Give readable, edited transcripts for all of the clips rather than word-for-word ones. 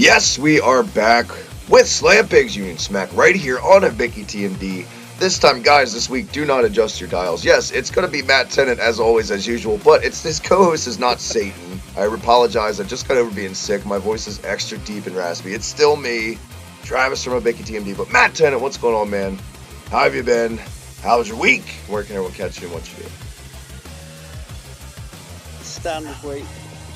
Yes, we are back with Slam Pigs Union Smack right here on Hibiki TMD. This time, guys, this week, do not adjust your dials. Yes, it's going to be Matt Tennant as always, as usual, but it's this co-host is not Satan. I apologize. I just got over being sick. My voice is extra deep and raspy. It's still me, Travis from Hibiki TMD, but Matt Tennant, what's going on, man? How have you been? How was your week? Where can everyone catch you and what you do? Standard week,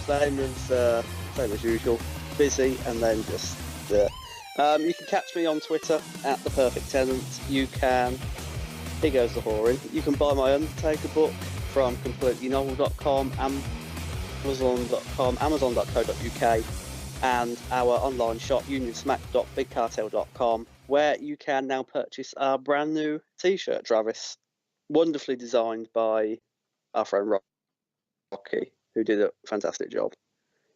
same as usual. Busy and then just. You can catch me on Twitter at the Perfect Tenant. You can. Here goes the whoring. You can buy my Undertaker book from completelynovel.com, Amazon.com, Amazon.co.uk, and our online shop unionsmack.bigcartel.com, where you can now purchase our brand new T-shirt, Travis, wonderfully designed by our friend Rocky, who did a fantastic job.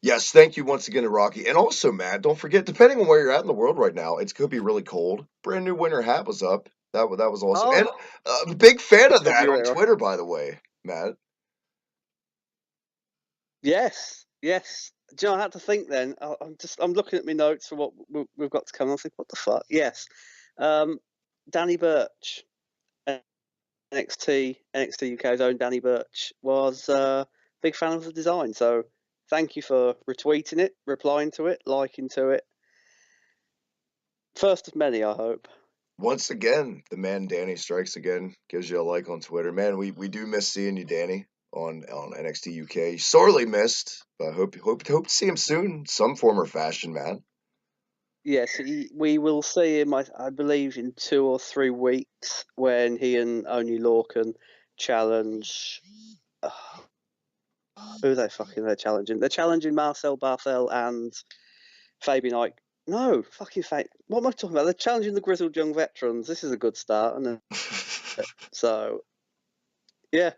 Yes, thank you once again to Rocky. And also, Matt, don't forget, depending on where you're at in the world right now, it could be really cold. Brand new winter hat was up. That was awesome. Oh, and big fan of that on era. Twitter, by the way, Matt. Yes. Do you know, I had to think then. I'm looking at my notes for what we've got to come. I was like, what the fuck? Yes. Danny Birch, NXT UK's own Danny Birch, was a big fan of the design. So thank you for retweeting it, replying to it, liking to it. First of many, I hope. Once again, the man Danny strikes again. Gives you a like on Twitter. Man, we do miss seeing you, Danny, on NXT UK. Sorely missed, but hope to see him soon, some form or fashion, man. Yes, we will see him, I believe, in 2 or 3 weeks when he and Only Law can challenge. Who are they're challenging? They're challenging Marcel Barthel and Fabian Ike. No, fucking fake. What am I talking about? They're challenging the grizzled young veterans. This is a good start, isn't it? So, yeah,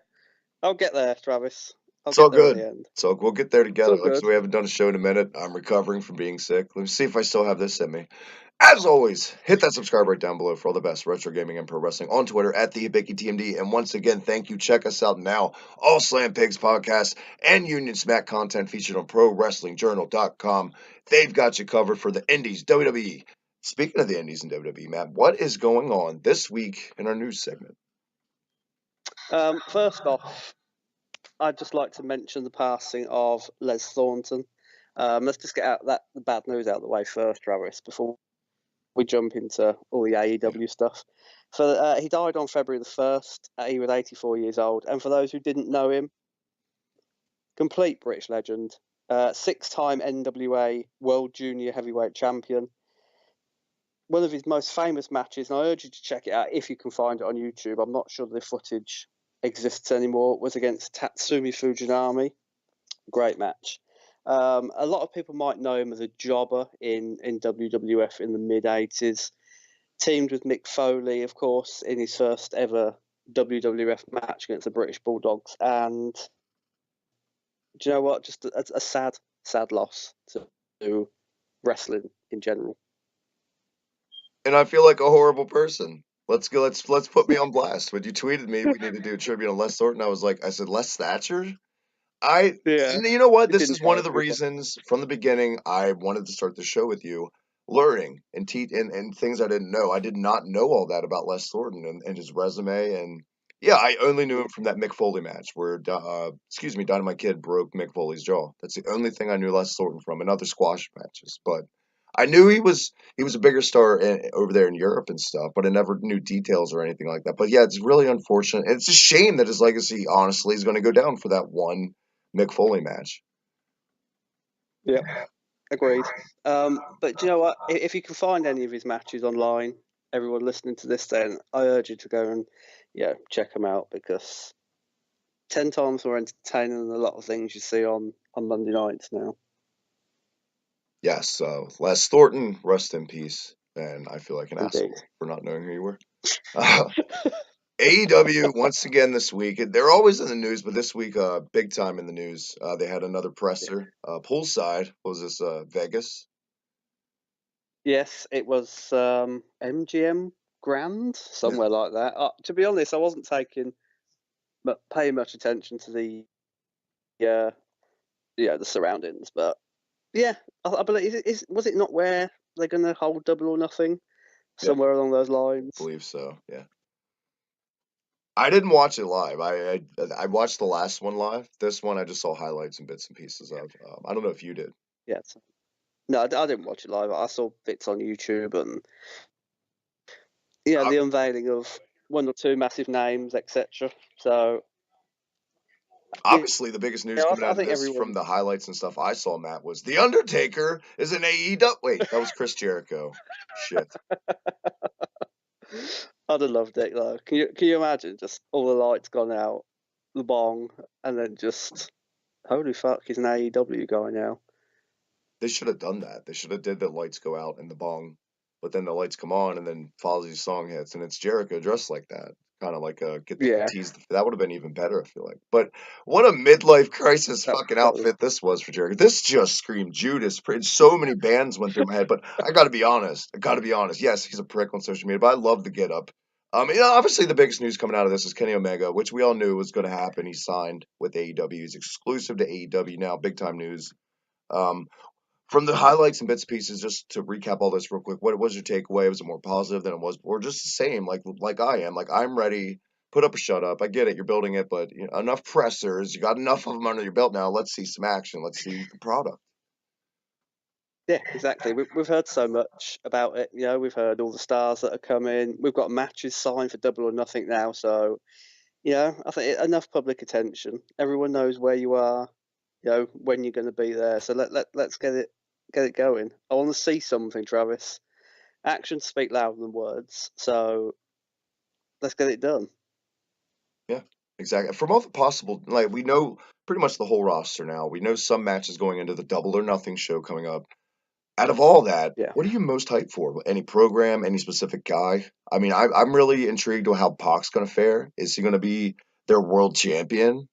I'll get there, Travis. It's all get there in good. the end. So we'll get there together. It's all Like, good. so we haven't done a show in a minute. I'm recovering from being sick. Let me see if I still have this in me. As always, hit that subscribe right down below for all the best retro gaming and pro wrestling on Twitter at the Hibiki TMD. And once again, thank you. Check us out now. All Slam Pigs podcasts and Union Smack content featured on ProWrestlingJournal.com. They've got you covered for the Indies, WWE. Speaking of the Indies and WWE, Matt, what is going on this week in our news segment? First off, I'd just like to mention the passing of Les Thornton. Let's just get the bad news out of the way first, Travis, before we jump into all the AEW stuff. So he died on February the 1st. He was 84 years old. And for those who didn't know him, complete British legend, 6-time NWA World Junior Heavyweight Champion. One of his most famous matches, and I urge you to check it out if you can find it on YouTube. I'm not sure the footage exists anymore. Was against Tatsumi Fujinami. Great match. A lot of people might know him as a jobber in WWF in the mid-80s. Teamed with Mick Foley, of course, in his first ever WWF match against the British Bulldogs. And do you know what? Just a sad loss to wrestling in general. And I feel like a horrible person. Let's go. Let's put me on blast. When you tweeted me, we need to do a tribute on Les Thornton. I said Les Thatcher. Yeah. You know what? This is one of the reasons from the beginning I wanted to start the show with you, learning and things I didn't know. I did not know all that about Les Thornton and his resume, and yeah, I only knew him from that Mick Foley match where, Dynamite Kid broke Mick Foley's jaw. That's the only thing I knew Les Thornton from, and other squash matches. But I knew he was a bigger star over there in Europe and stuff, but I never knew details or anything like that. But yeah, it's really unfortunate. It's a shame that his legacy, honestly, is going to go down for that one Mick Foley match. Yeah, agreed. But you know what? If you can find any of his matches online, everyone listening to this, then I urge you to go and check them out, because 10 times more entertaining than a lot of things you see on Monday nights now. Yes, so Les Thornton, rest in peace. And I feel like an asshole for not knowing who you were. AEW once again this week. They're always in the news, but this week, big time in the news. They had another presser, poolside. What was this? Vegas. Yes, it was MGM Grand, somewhere like that. To be honest, I wasn't paying much attention to the the surroundings, but Yeah, I believe was it not where they're going to hold Double or Nothing Yeah, somewhere along those lines? believe so. Yeah. I didn't watch it live. I watched the last one live. This one I just saw highlights and bits and pieces of. I don't know if you did. Yeah. No, I didn't watch it live. I saw bits on YouTube and Uh, the unveiling of one or two massive names, etc. So yeah, Obviously, the biggest news coming I out of think this from everyone. the highlights and stuff I saw, Matt, was The Undertaker is an AEW. Wait, that was Chris Jericho. Shit. I'd have loved it though. Can you imagine just all the lights gone out, the bong, and then just holy fuck, he's an AEW guy now. They should have done that. They should have did the lights go out and the bong, but then the lights come on and then Fozzie's song hits and it's Jericho dressed like that. Kind of like a get the Yeah, tease. That would have been even better, I feel like. But what a midlife crisis that fucking that was outfit this was for Jericho. This just screamed Judas. So many bands went through my head, but I got to be honest. I got to be honest. Yes, he's a prick on social media, but I love the get up. Obviously the biggest news coming out of this is Kenny Omega, which we all knew was going to happen. He signed with AEW. He's exclusive to AEW now. Big time news. Um, from the highlights and bits and pieces, just to recap all this real quick, what was your takeaway? Was it more positive than it was, or just the same? Like I am, like I'm ready. Put up or shut up. I get it. You're building it, but enough pressers. You got enough of them under your belt now. Let's see some action. Let's see the product. yeah, exactly. We've heard so much about it. We've heard all the stars that are coming. We've got matches signed for Double or Nothing now. So I think enough public attention. Everyone knows where you are. When you're going to be there. So let's get it going. I want to see something, Travis. Actions speak louder than words. So let's get it done. Yeah, exactly. From all the possible, like we know pretty much the whole roster now. We know some matches going into the Double or Nothing show coming up. Out of all that, Yeah. what are you most hyped for? Any program, any specific guy? I mean, I'm really intrigued with how Pac's going to fare. Is he going to be their world champion?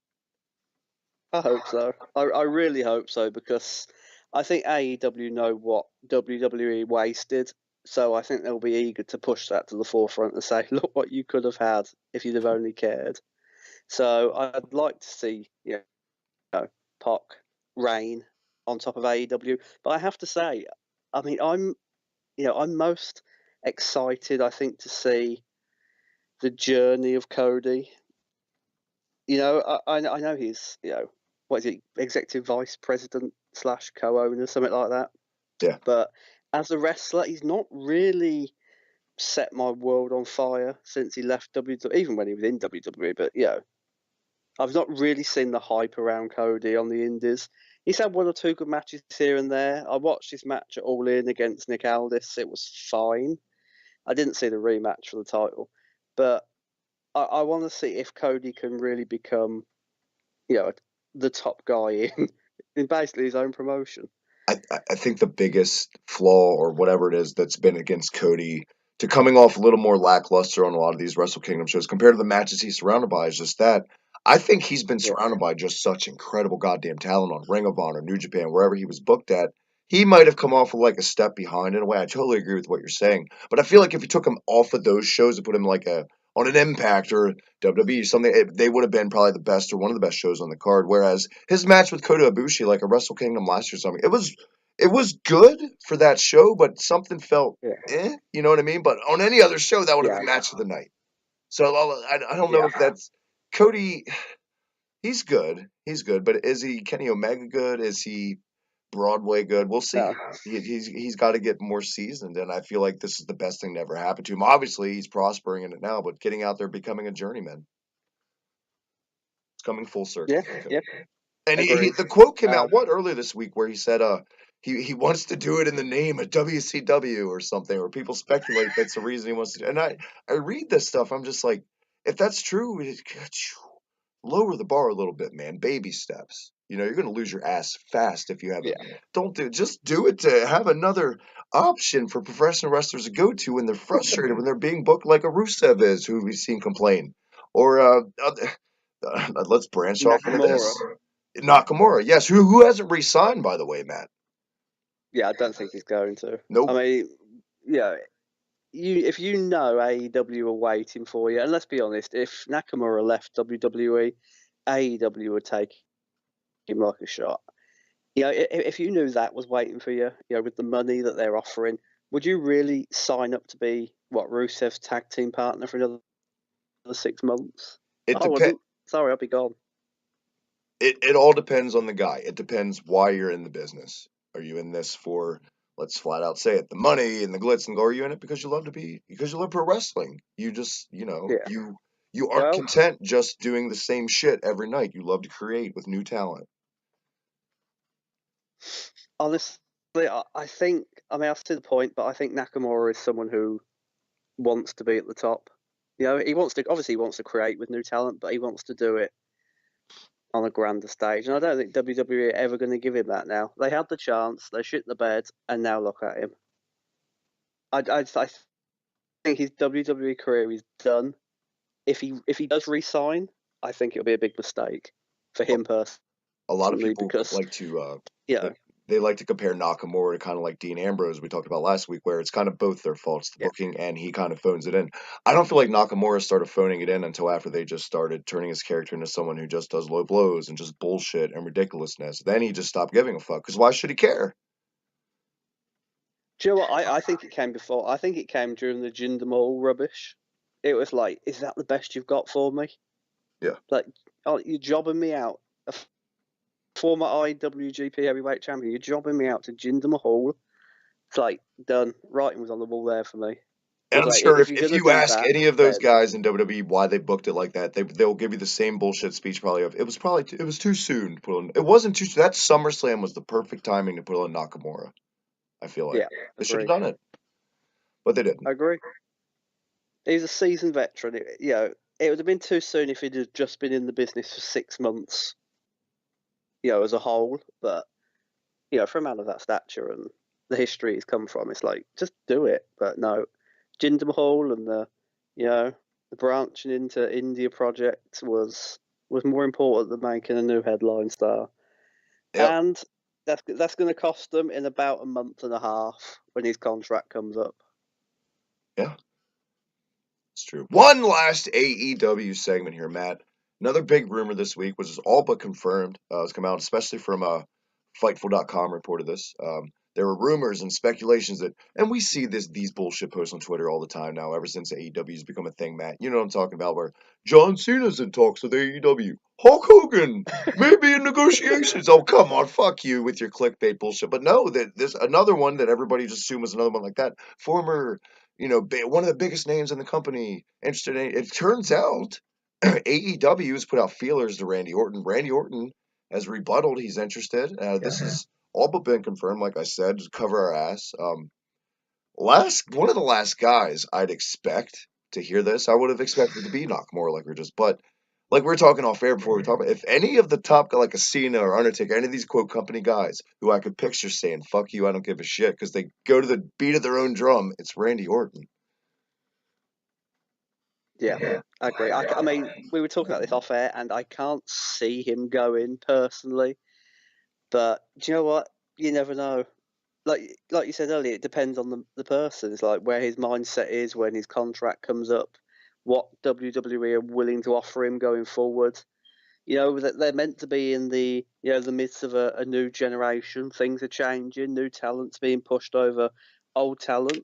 I hope so. I really hope so because I think AEW know what WWE wasted. So I think they'll be eager to push that to the forefront and say, look what you could have had if you'd have only cared. So I'd like to see, Pac reign on top of AEW. But I have to say, I mean, I'm most excited, I think, to see the journey of Cody. I know he's, what is he, executive vice president slash co-owner, something like that. Yeah. But as a wrestler, he's not really set my world on fire since he left WWE, even when he was in WWE. But I've not really seen the hype around Cody on the Indies. He's had one or two good matches here and there. I watched his match at All In against Nick Aldis. It was fine. I didn't see the rematch for the title, but I want to see if Cody can really become, you know, the top guy in basically his own promotion. I think the biggest flaw or whatever it is that's been against Cody to coming off a little more lackluster on a lot of these Wrestle Kingdom shows compared to the matches he's surrounded by is just that I think he's been Yeah, surrounded by just such incredible goddamn talent on Ring of Honor, New Japan, wherever he was booked at. He might have come off with like a step behind in a way. I totally agree with what you're saying, but I feel like if you took him off of those shows and put him like a on an Impact or WWE, something they would have been probably the best or one of the best shows on the card. Whereas his match with Kota Ibushi, like a Wrestle Kingdom last year, or something, it was good for that show, but something felt yeah, you know what I mean? But on any other show, that would have yeah, been match of the night. So I don't know yeah. if that's Cody. He's good. He's good, but is he Kenny Omega good? Is he Broadway good? We'll see. No, He's got to get more seasoned, and I feel like this is the best thing to ever happen to him. Obviously, he's prospering in it now, but getting out there, becoming a journeyman, it's coming full circle yeah, for yeah. Cody. And Agreed. the quote came Um, out what earlier this week where he said he wants to do it in the name of WCW or something, or people speculate that's the reason he wants to. And I read this stuff, I'm just like, if that's true, lower the bar a little bit, man. Baby steps. You're gonna lose your ass fast if you have it. yeah, Don't do just do it to have another option for professional wrestlers to go to when they're frustrated, when they're being booked like a Rusev is, who we've seen complain, or let's branch off into Nakamura. this. Nakamura, yes, who hasn't re-signed, by the way, Matt. Yeah, I don't think he's going to. I Nope. mean, yeah, if you know AEW are waiting for you, and let's be honest, if Nakamura left WWE, AEW would take him like a shot. If you knew that was waiting for you, with the money that they're offering, would you really sign up to be Rusev's tag team partner for another 6 months? It I depends. wouldn't. Sorry, I'll be gone. It all depends on the guy. It depends why you're in the business. Are you in this for, let's flat out say it, the money and the glitz and go? Are you in it because you love pro wrestling? You just, Yeah. you aren't Well, content just doing the same shit every night. You love to create with new talent. honestly, I think. I mean, I see the point, but I think Nakamura is someone who wants to be at the top. He wants to. Obviously, he wants to create with new talent, but he wants to do it on a grander stage. And I don't think WWE are ever going to give him that now. They had the chance, they shit the bed, and now look at him. I think his WWE career is done. If he does resign, I think it'll be a big mistake for A, him a lot of personally people because like to you they, know they like to compare Nakamura to kind of like Dean Ambrose we talked about last week, where it's kind of both their faults, the yeah. booking and he kind of phones it in. I don't feel like Nakamura started phoning it in until after they just started turning his character into someone who just does low blows and just bullshit and ridiculousness. Then he just stopped giving a fuck because why should he care? Do you know what? I think it came before. I think it came during the Jinder Mahal rubbish. It was like, is that the best you've got for me? Yeah. Like, oh, you're jobbing me out. A former IWGP Heavyweight Champion, you're jobbing me out to Jinder Mahal. It's like, done. Writing was on the wall there for me. It And was I'm like, sure if you're if going to you do ask that, any of those then guys in WWE why they booked it like that, they'll give you the same bullshit speech probably of it was too soon to put on. It wasn't too. That SummerSlam was the perfect timing to put on Nakamura. I feel like yeah, they should have agree. done it, but they didn't. I agree. He's a seasoned veteran. It would have been too soon if he'd have just been in the business for 6 months, as a whole. But for a man of that stature and the history he's come from, it's like just do it. But no, Jinder Mahal and the branching into India project was more important than making a new headline star, Yep. and that's going to cost them in about a month and a half when his contract comes up. Yeah. It's true. One last AEW segment here, Matt. Another big rumor this week, which is all but confirmed, has come out, especially from Fightful.com reported this. There were rumors and speculations that, and we see these bullshit posts on Twitter all the time now, ever since AEW has become a thing, Matt. You know what I'm talking about, where John Cena's in talks with AEW. Hulk Hogan, maybe in negotiations. Oh, come on, fuck you with your clickbait bullshit. But no, there's another one that everybody just assumed was another one like that. Former one of the biggest names in the company interested in it. It turns out AEW has put out feelers to Randy Orton. Randy Orton has rebutted he's interested. This is all but been confirmed, like I said, to cover our ass. One of the last guys I'd expect to hear this, I would have expected to be Nakamura, like but like we were talking off air before we talk about if any of the top like a Cena or Undertaker, any of these quote company guys who I could picture saying "fuck you," I don't give a shit because they go to the beat of their own drum. It's Randy Orton. Yeah, I agree. I mean, we were talking about this off air, and I can't see him going personally. But do you know what? You never know. Like you said earlier, it depends on the person. It's like where his mindset is when his contract comes up, what WWE are willing to offer him going forward. That they're meant to be in the midst of a new generation. Things are changing, new talent's being pushed over old talent.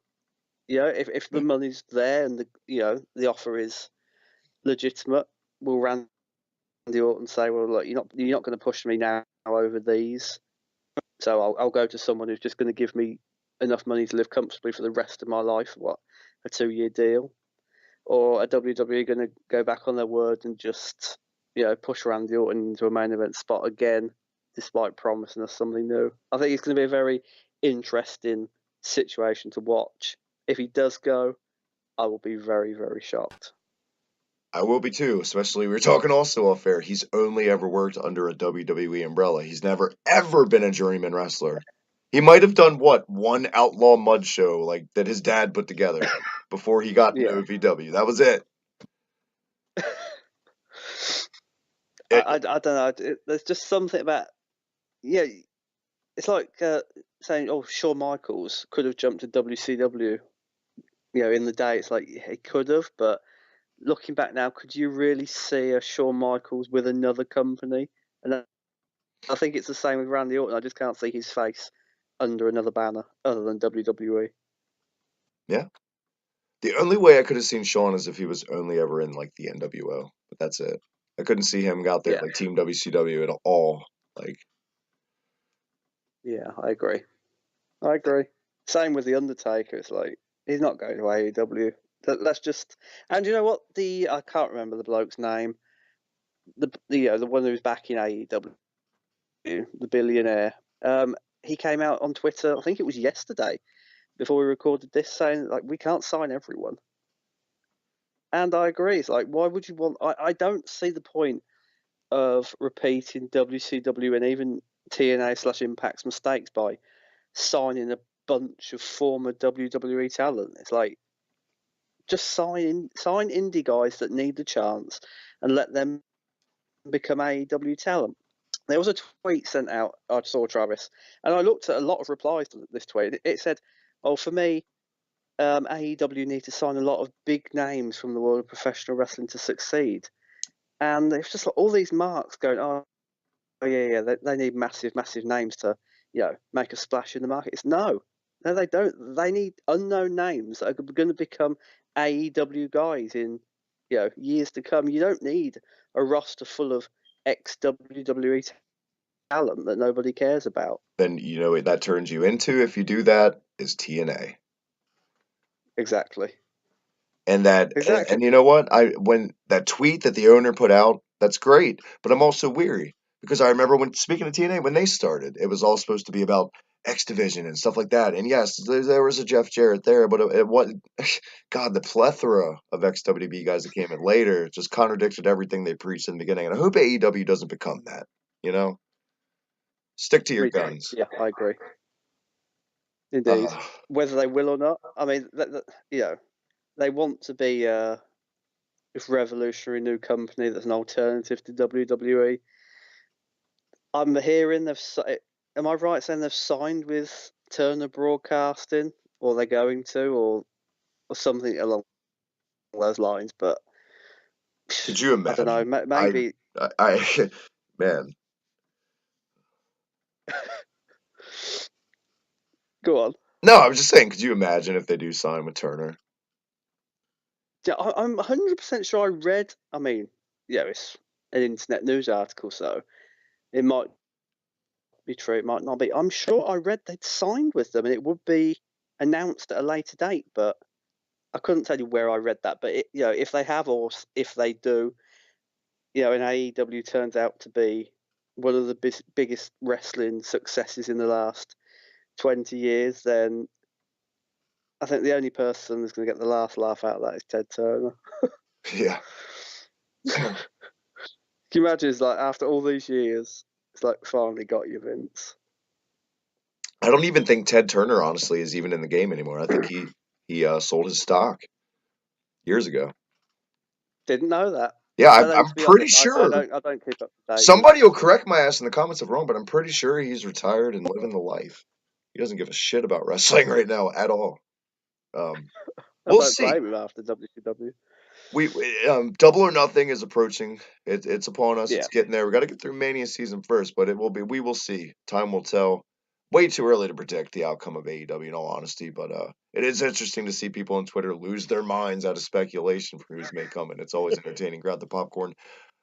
If the money's there and the offer is legitimate, will Randy Orton say, "Well, look, you're not going to push me now over these, so I'll go to someone who's just going to give me enough money to live comfortably for the rest of my life." What, a 2-year deal, or are WWE going to go back on their word and just push Randy Orton into a main event spot again, despite promising us something new? I think it's going to be a very interesting situation to watch. If he does go, I will be very, very shocked. I will be too, especially we were talking also off air. He's only ever worked under a WWE umbrella. He's never ever been a journeyman wrestler. He might have done what one outlaw mud show like that his dad put together before he got into Yeah. OVW. That was it. I, It I, I don't know. There's just something about yeah. It's like saying, "Oh, Shawn Michaels could have jumped to WCW." In the day, it's like he could have, but looking back now, could you really see a Shawn Michaels with another company? And I think it's the same with Randy Orton. I just can't see his face under another banner other than WWE. Yeah. The only way I could have seen Shawn is if he was only ever in like the NWO, but that's it. I couldn't see him out there Yeah, like Team WCW at all. Like, yeah, I agree. I agree. Same with the Undertaker. It's like he's not going to AEW. Let's just. And you know what? I can't remember the bloke's name. The one who's back in AEW, the billionaire. He came out on Twitter. I think it was yesterday before we recorded this, saying like we can't sign everyone. And I agree. It's like why would you want? I don't see the point of repeating WCW and even TNA/Impact's mistakes by signing a bunch of former WWE talent. It's like just sign indie guys that need the chance and let them become AEW talent. There was a tweet sent out, I saw, Travis, and I looked at a lot of replies to this tweet. It said, "Oh, for me, AEW need to sign a lot of big names from the world of professional wrestling to succeed." And it's just like all these marks going, "Oh, yeah, they need massive, massive names to, make a splash in the market." It's no, they don't. They need unknown names that are going to become AEW guys in, years to come. You don't need a roster full of ex WWE talent that nobody cares about. then you know what that turns you into if you do that is TNA. Exactly. And that Exactly. and you know what? I when that tweet that the owner put out, that's great, but I'm also weary because I remember when speaking of TNA when they started, it was all supposed to be about X Division and stuff like that. And yes, there was a Jeff Jarrett there, but it what God, the plethora of XWB guys that came in later just contradicted everything they preached in the beginning. And I hope AEW doesn't become that. You know, stick to your Me too. guns. Yeah, I agree. Indeed. Uh, Whether they will or not, I mean, they want to be this revolutionary new company that's an alternative to WWE. I'm hearing Am I right saying they've signed with Turner Broadcasting, or they're going to, or something along those lines? But could you I don't know. imagine? Maybe. Man. Go on. No, I was just saying, could you imagine if they do sign with Turner? Yeah, I'm 100% sure I read. I mean, it's an internet news article, so it might be true, it might not be. I'm sure I read they'd signed with them, and it would be announced at a later date, but I couldn't tell you where I read that. But if they have, or if they do, and AEW turns out to be one of the biggest wrestling successes in the last 20 years, then I think the only person that's going to get the last laugh out of that is Ted Turner. Yeah. Can you imagine? It's like after all these years, it's like finally got you, Vince. I don't even think Ted Turner, honestly, is even in the game anymore. I think he sold his stock years ago. Didn't know that. Yeah, But then, I'm to be pretty honest, I sure. don't keep up to date with. Somebody will correct my ass in the comments if I'm wrong, but I'm pretty sure he's retired and living the life. He doesn't give a shit about wrestling right now at all. Um, I we'll don't see. blame him after WCW. Double or Nothing is approaching. It's upon us. Yeah, It's getting there. We got to get through Mania season first, but it will be. We will see. Time will tell. Way too early to predict the outcome of AEW, in all honesty. But it is interesting to see people on Twitter lose their minds out of speculation for who's may come, and it's always entertaining. Grab the popcorn.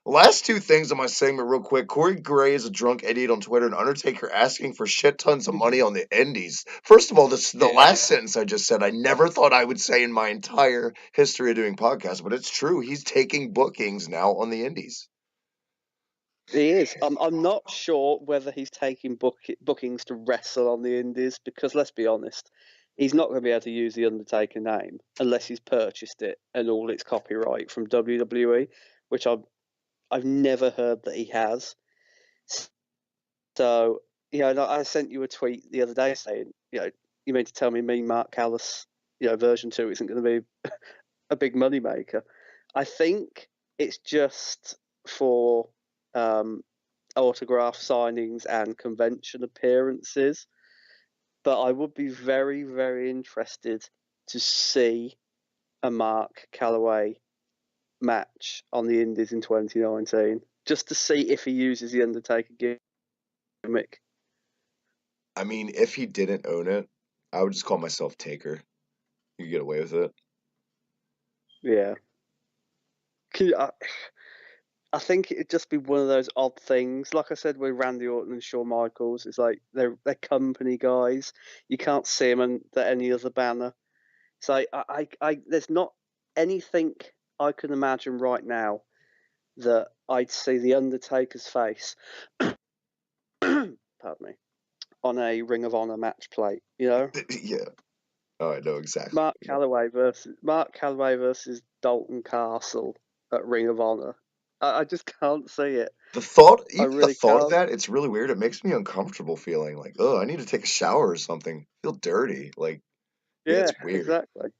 Last two things on my segment, real quick. Corey Gray is a drunk idiot on Twitter, and Undertaker asking for shit tons of money on the Indies. First of all, the yeah, last sentence I just said, I never thought I would say in my entire history of doing podcasts, but it's true. He's taking bookings now on the Indies. he is. I'm not sure whether he's taking bookings to wrestle on the Indies because let's be honest, he's not going to be able to use the Undertaker name unless he's purchased it and all its copyright from WWE, which I've never heard that he has. So, I sent you a tweet the other day saying, you mean to tell me Mark Callis, version 2 isn't going to be a big money maker. I think it's just for autograph signings and convention appearances. But I would be very, very interested to see a Mark Calloway match on the Indies in 2019, just to see if he uses the Undertaker gimmick. I mean, if he didn't own it, I would just call myself Taker. You could get away with it. Yeah. I think it'd just be one of those odd things. Like I said with Randy Orton and Shawn Michaels, it's like they're company guys. You can't see them under any other banner. So there's not anything I can imagine right now that I'd see the Undertaker's face, pardon me, on a Ring of Honor match plate. You know, Yeah. Oh, I know exactly. Mark Calloway versus Dalton Castle at Ring of Honor. I just can't see it. The thought, I even the really thought of can't. that, it's really weird. It makes me uncomfortable feeling like, oh, I need to take a shower or something. I feel dirty. Like, yeah, Yeah, it's weird. exactly.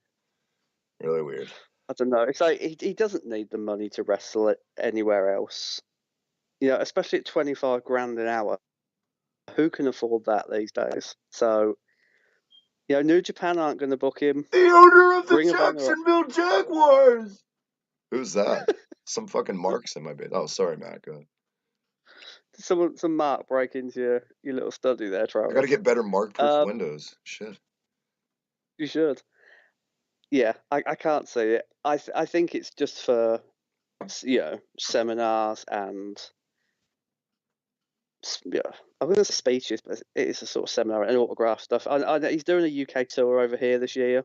Really weird. I don't know. It's like he doesn't need the money to wrestle it anywhere else. You know, especially at 25 grand an hour. Who can afford that these days? So, you know, New Japan aren't going to book him. The owner of the Ring of Honor. Jacksonville Jaguars. Who's that? Some fucking marks in my bed. Oh, sorry, Matt. Go ahead. Some mark break into your little study there, I Travis. gotta get better mark-proof windows. Shit. You should. Yeah, I can't see it. I think it's just for, you know, seminars and, yeah, I'm going to say speeches, but it is a sort of seminar and autograph stuff. I know he's doing a UK tour over here this year.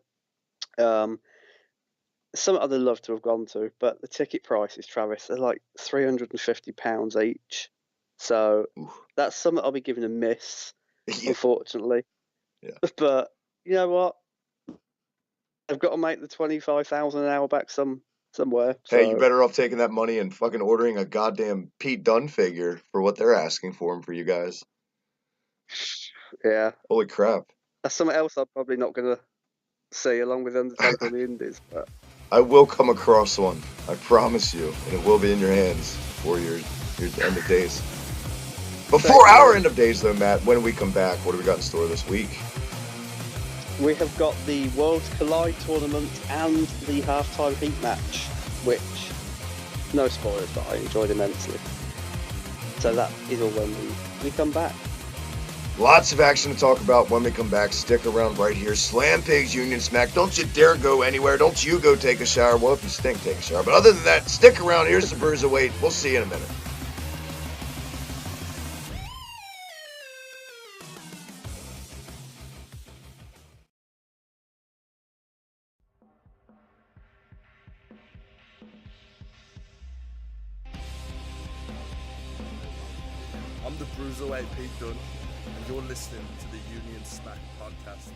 Some I'd love to have gone to, but the ticket prices, Travis, they're like £350 each. So that's something I'll be giving a miss, unfortunately. Yeah. But you know what? I've got to make the 25,000 an hour back somewhere. Hey, you better off taking that money and fucking ordering a goddamn Pete Dunne figure for what they're asking for him for you guys. Yeah. Holy crap. That's something else I'm probably not going to see along with Undertaker on the Indies. But I will come across one. I promise you. And it will be in your hands before your end of days. Before our end of days, though, Matt, when we come back, what do we got in store this week? We have got the Worlds Collide tournament and the halftime heat match, which, no spoilers, but I enjoyed immensely. So that is all when we come back. Lots of action to talk about when we come back. Stick around right here. Slam Pigs Union Smack. Don't you dare go anywhere. Don't you go take a shower. Well, if you stink, take a shower. But other than that, stick around. Here's the Bruiserweight. We'll see you in a minute. I'm the Bruiserweight Pete Dunne, and you're listening to the Union Smack podcast.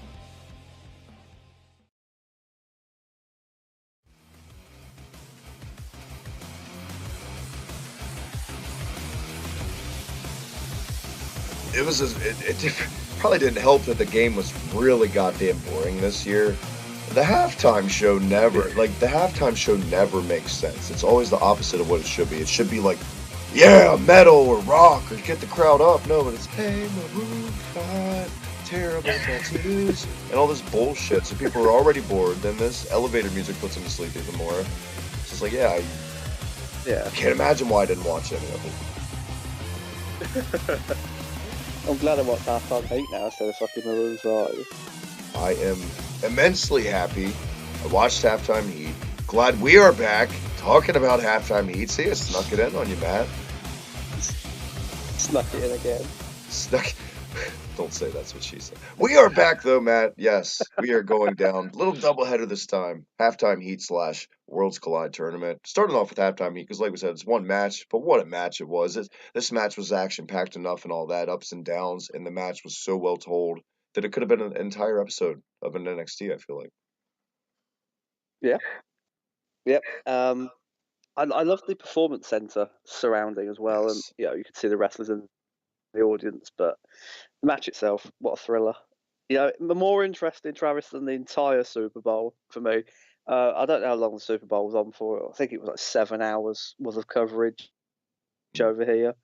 It probably didn't help that the game was really goddamn boring this year. The halftime show never makes sense. It's always the opposite of what it should be. It should be like, yeah, metal or rock or get the crowd up. No, but it's, hey, maroon 5, terrible tattoos, and all this bullshit. So people are already bored. Then this elevator music puts them to sleep even more. It's just like, I can't imagine why I didn't watch any of it. I'm glad I watched halftime heat now instead of fucking Maroon 5. I am immensely happy. I watched halftime heat. Glad we are back talking about halftime heat. See, I snuck it in on you, Matt. Snuck it in again. Don't say that's what she said. We are back though, Matt. Yes, we are going down. Little doubleheader this time. Halftime heat / Worlds Collide tournament. Starting off with halftime heat because, like we said, it's one match. But what a match it was! This match was action packed enough and all that, ups and downs, and the match was so well told that it could have been an entire episode of an NXT. I feel like. Yeah. Yep. I love the performance center surrounding as well, and you could see the wrestlers in the audience. But the match itself, what a thriller! More interesting, Travis, than the entire Super Bowl for me. I don't know how long the Super Bowl was on for. I think it was like 7 hours worth of coverage over here.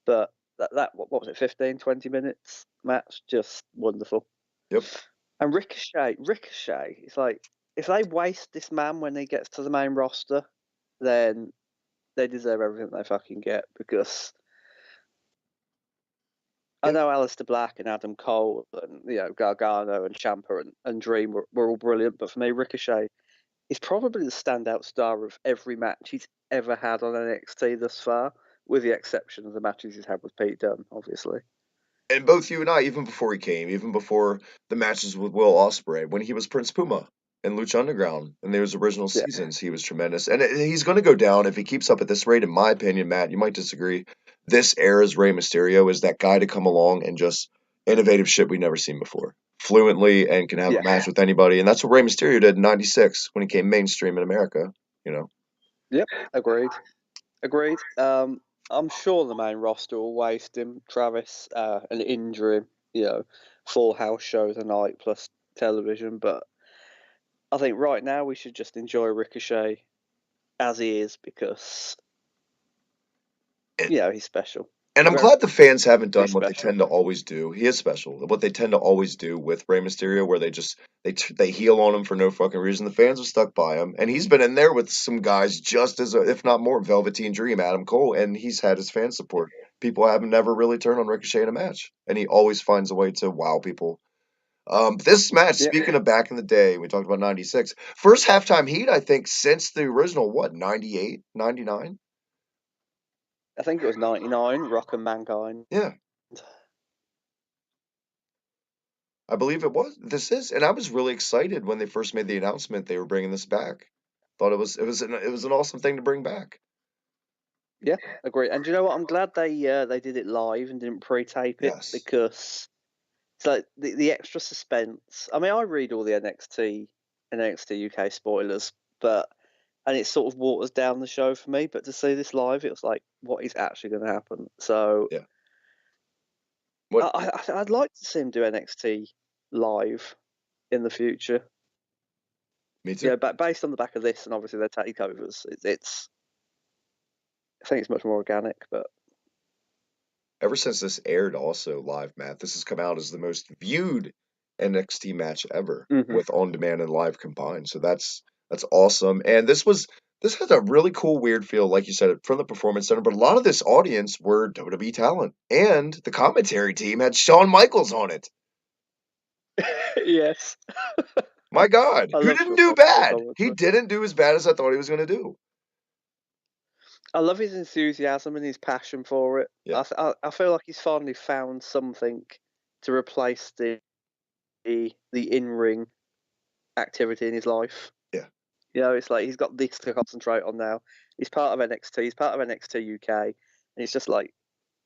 But that what was it, 15, 20 minutes match? Just wonderful. Yep. And Ricochet, it's like, if they waste this man when he gets to the main roster, then they deserve everything they fucking get, because I know Alistair Black and Adam Cole and Gargano and Ciampa and Dream were all brilliant, but for me, Ricochet is probably the standout star of every match he's ever had on NXT thus far, with the exception of the matches he's had with Pete Dunne, obviously. And both you and I, even before he came, even before the matches with Will Ospreay, when he was Prince Puma in Lucha Underground in those original seasons, he was tremendous. And he's going to go down if he keeps up at this rate, in my opinion, Matt. You might disagree. This era's Rey Mysterio is that guy to come along and just innovative shit we've never seen before, fluently, and can have a match with anybody. And that's what Rey Mysterio did in '96 when he came mainstream in America. Yep, agreed. I'm sure the main roster will waste him, Travis, and injure him. Full house shows a night plus television, but I think right now we should just enjoy Ricochet as he is because he's special. And I'm glad the fans haven't done what they tend to always do. He is special. What they tend to always do with Rey Mysterio, where they heel on him for no fucking reason. The fans have stuck by him, and he's been in there with some guys just as, if not more, Velveteen Dream, Adam Cole, and he's had his fan support. People haven't never really turned on Ricochet in a match, and he always finds a way to wow people. This match, speaking of back in the day, we talked about '96, first halftime heat, I think, since the original, what, '98, '99? I think it was '99, Rock and Mankind. Yeah. I believe it was. This is, and I was really excited when they first made the announcement they were bringing this back. Thought it was an awesome thing to bring back. Yeah, agree. And do you know what? I'm glad they did it live and didn't pre-tape it because it's like the extra suspense. I mean, I read all the NXT UK spoilers, and it sort of waters down the show for me. But to see this live, it was like, what is actually going to happen? So yeah, I'd like to see him do NXT live in the future. Me too. Yeah, but based on the back of this and obviously their takeovers, I think it's much more organic. But ever since this aired, also live, Matt, this has come out as the most viewed NXT match ever with on demand and live combined. So that's awesome. And this has a really cool, weird feel, like you said, from the Performance Center. But a lot of this audience were WWE talent, and the commentary team had Shawn Michaels on it. Yes. My God, who didn't do bad? He didn't do as bad as I thought he was going to do. I love his enthusiasm and his passion for it. Yeah. I feel like he's finally found something to replace the in-ring activity in his life. Yeah. It's like he's got this to concentrate on now. He's part of NXT. He's part of NXT UK, and it's just like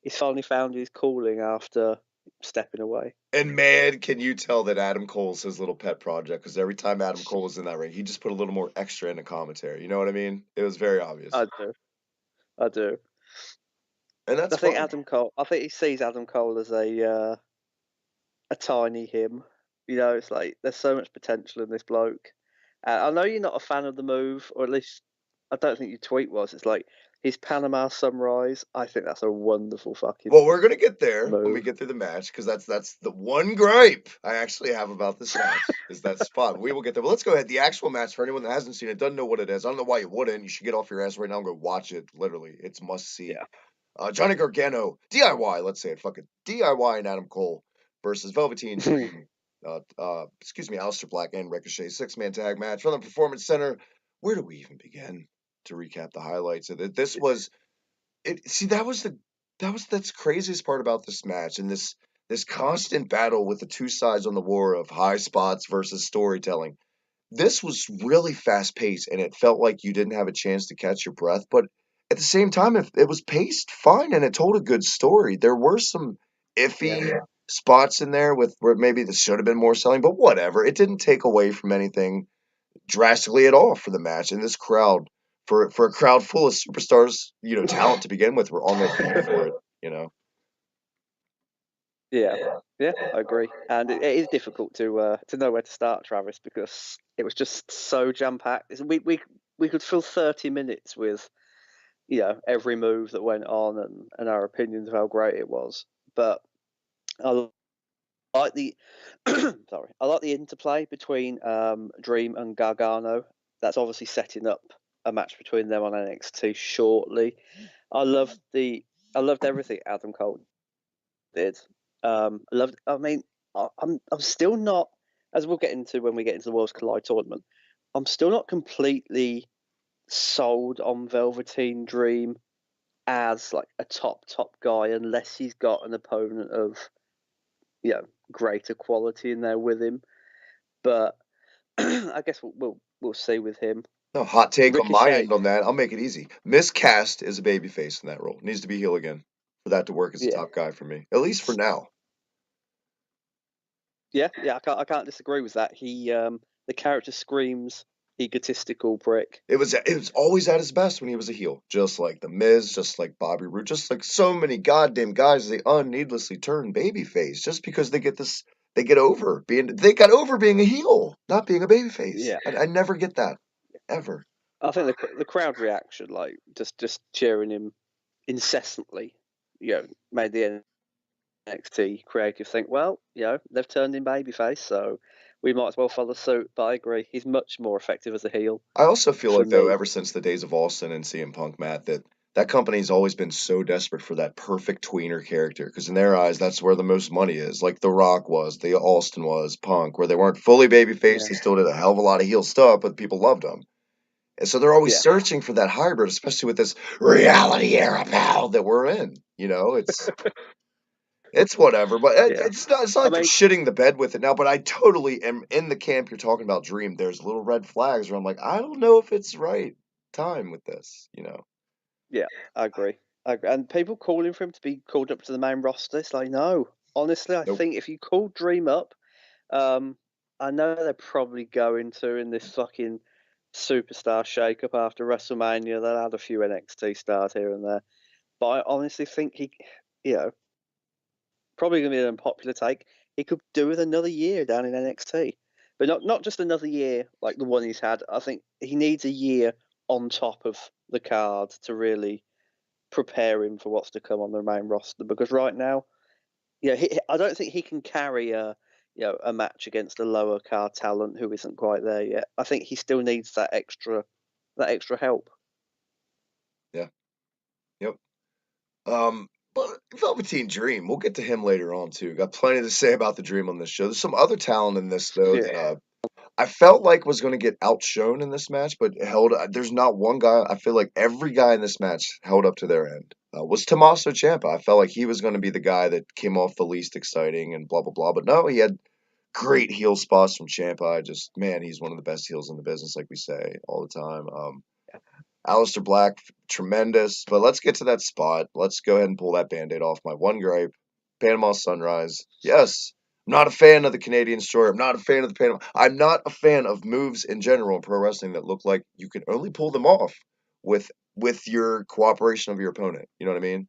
he's finally found his calling after stepping away. And man, can you tell that Adam Cole's his little pet project? Because every time Adam Cole was in that ring, he just put a little more extra in the commentary. You know what I mean? It was very obvious. I do. And that's I think Adam Cole. I think he sees Adam Cole as a tiny him. It's like there's so much potential in this bloke. I know you're not a fan of the move, or at least I don't think your tweet was. It's like his Panama Sunrise. I think that's a wonderful fucking. Well, we're gonna get there when we get through the match, because that's the one gripe I actually have about this match is that spot. We will get there. But let's go ahead. The actual match, for anyone that hasn't seen it, doesn't know what it is. I don't know why you wouldn't. You should get off your ass right now and go watch it. Literally, it's must see. Yeah. Johnny Gargano, DIY. Let's say it. Fucking DIY and Adam Cole versus Velveteen Dream. Aleister Black and Ricochet 6-man tag match from the Performance Center. Where do we even begin to recap the highlights of it? This was it. See, that's craziest part about this match, and this constant battle with the two sides on the war of high spots versus storytelling. This was really fast paced, and it felt like you didn't have a chance to catch your breath. But at the same time, it was paced fine, and it told a good story. There were some iffy spots in there where maybe this should have been more selling, but whatever. It didn't take away from anything drastically at all for the match. And this crowd, for a crowd full of superstars, talent to begin with, were on their feet for it. Yeah, I agree. And it is difficult to know where to start, Travis, because it was just so jam packed. We could fill 30 minutes with every move that went on and our opinions of how great it was. But I like the I like the interplay between Dream and Gargano. That's obviously setting up a match between them on NXT shortly. I loved everything Adam Cole did. I loved. I mean, I'm still not, as we'll get into when we get into the Worlds Collide tournament. I'm still not completely sold on Velveteen Dream as like a top guy unless he's got an opponent of greater quality in there with him. But I guess we'll see with him. No, hot take on my Ricochet. end on that. I'll make it easy. Miscast is a babyface in that role. Needs to be heel again for that to work as a Yeah. top guy for me, at least for now. Yeah, I can't disagree with that. He the character screams egotistical prick. It was always at his best when he was a heel, just like the Miz, just like Bobby Roode, just like so many goddamn guys. They unneedlessly turn babyface just because they get over being a heel, not being a babyface. Yeah. I never get that ever. I think the crowd reaction, like just cheering him incessantly, made the NXT creative think, well, they've turned him babyface, so we might as well follow suit. But I agree, he's much more effective as a heel. I also feel for like though, me. ever since the days of Austin and CM Punk, Matt, that company's always been so desperate for that perfect tweener character because in their eyes, that's where the most money is. Like The Rock was, the Austin was, Punk, where they weren't fully babyface, Yeah. they still did a hell of a lot of heel stuff, but people loved them. And so they're always Yeah. searching for that hybrid, especially with this reality era, pal, that we're in. It's whatever, but Yeah. it's not like they're shitting the bed with it now. But I totally am in the camp you're talking about. Dream, there's little red flags where I'm like, I don't know if it's right time with this. Yeah, I agree. And people calling for him to be called up to the main roster, it's like, no. Honestly, I Nope. think if you call Dream up, I know they're probably going to in this fucking superstar shake-up after WrestleMania. They'll add a few NXT stars here and there. But I honestly think he, probably going to be an unpopular take. He could do with another year down in NXT. But not just another year like the one he's had. I think he needs a year on top of the card to really prepare him for what's to come on the main roster. Because right now, I don't think he can carry a match against a lower card talent who isn't quite there yet. I think he still needs that extra help. Yeah. Yep. But Velveteen Dream, we'll get to him later on too. Got plenty to say about the Dream on this show. There's some other talent in this though that I felt like was going to get outshone in this match, but there's not one guy. I feel like every guy in this match held up to their end. Was Tommaso Ciampa. I felt like he was going to be the guy that came off the least exciting and blah blah blah. But no, he had great heel spots from Ciampa. Man, he's one of the best heels in the business, like we say all the time. Aleister Black, tremendous. But let's get to that spot. Let's go ahead and pull that Band-Aid off. My one gripe, Panama Sunrise. Yes, I'm not a fan of the Canadian Story. I'm not a fan of the Panama. I'm not a fan of moves in general in pro wrestling that look like you can only pull them off with your cooperation of your opponent. You know what I mean?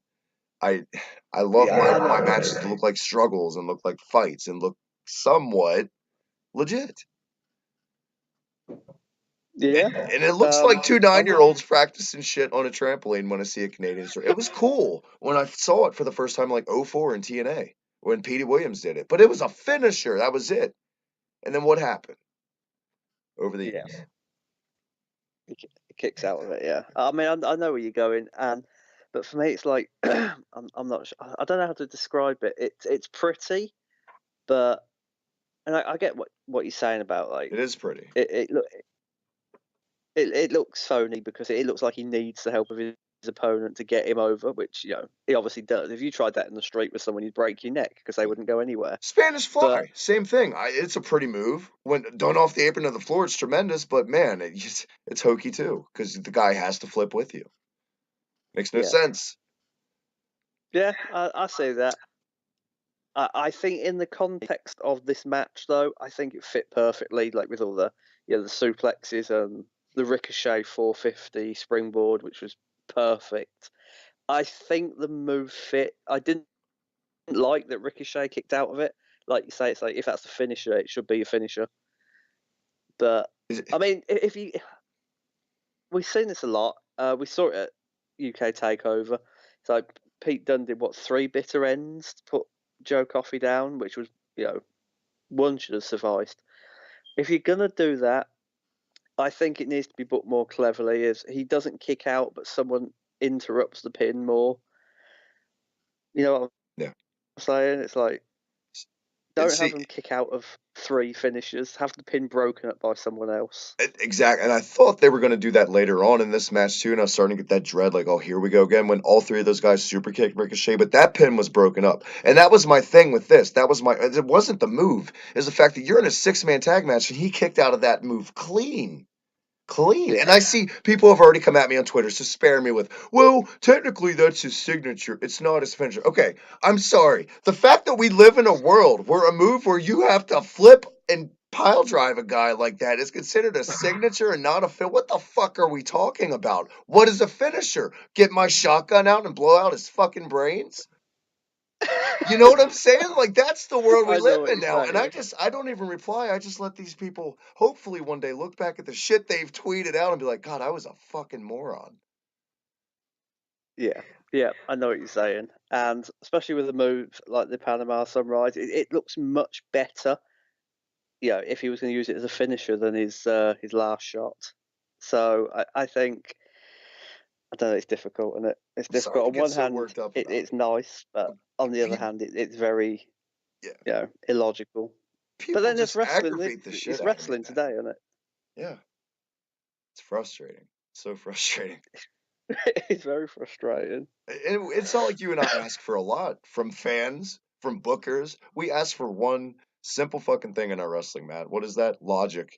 I love my matches to look like struggles and look like fights and look somewhat legit. Yeah. And it looks like two 9-year-olds practicing shit on a trampoline when I see a Canadian Story. It was cool when I saw it for the first time, like 04 in TNA, when Petey Williams did it. But it was a finisher. That was it. And then what happened? Over the years. It kicks out of it, yeah. I mean, I know where you're going, but for me, it's like I'm not sure. I don't know how to describe it. It's pretty, but I get what you're saying about like it is pretty. It looks phony because it looks like he needs the help of his opponent to get him over, which he obviously does. If you tried that in the street with someone, you'd break your neck because they wouldn't go anywhere. Spanish Fly, same thing. It's a pretty move. When done off the apron of the floor, it's tremendous. But man, it's hokey too because the guy has to flip with you. Makes no sense. Yeah, I say that. I think in the context of this match, though, I think it fit perfectly, like with all the the suplexes and the Ricochet 450 springboard, which was perfect. I think the move fit. I didn't like that Ricochet kicked out of it. Like you say, it's like if that's the finisher, it should be a finisher. But I mean, if you, we've seen this a lot. We saw it at UK Takeover. It's like Pete Dunne did 3 bitter ends to put Joe Coffey down, which was one should have sufficed. If you're gonna do that, I think it needs to be booked more cleverly. As he doesn't kick out, but someone interrupts the pin more. You know what I'm saying? It's like Don't see, have them kick out of 3 finishers. Have the pin broken up by someone else. exactly. And I thought they were going to do that later on in this match too. And I was starting to get that dread, like, oh, here we go again. When all 3 of those guys super kicked Ricochet, but that pin was broken up, and that was my thing with this. That was my. It wasn't the move. Is the fact that you're in a 6-man tag match and he kicked out of that move clean. Clean. Yeah. And I see people have already come at me on Twitter to spare me with, well, technically that's his signature. It's not his finisher. Okay, I'm sorry. The fact that we live in a world where a move where you have to flip and pile drive a guy like that is considered a signature and not a fin. What the fuck are we talking about? What is a finisher? Get my shotgun out and blow out his fucking brains? You know what I'm saying? Like, that's the world we I know live what in you're now. And saying. I don't even reply. I just let these people hopefully one day look back at the shit they've tweeted out and be like, God, I was a fucking moron. Yeah, I know what you're saying. And especially with a move like the Panama Sunrise, it looks much better, if he was going to use it as a finisher than his last shot. So I think, I don't know, it's difficult, isn't it? It's I'm sorry difficult. to On get one so hand, worked up about it's it. nice, but on the other People, hand, it's very, yeah, illogical. But people then it's just wrestling. aggravate the shit It's out of me, wrestling man. today, isn't Yeah, it's frustrating. So frustrating. it? It's very frustrating. It's not like you and I ask for a lot from fans, from bookers. We ask for one simple fucking thing in our wrestling, Matt. What is that? Logic.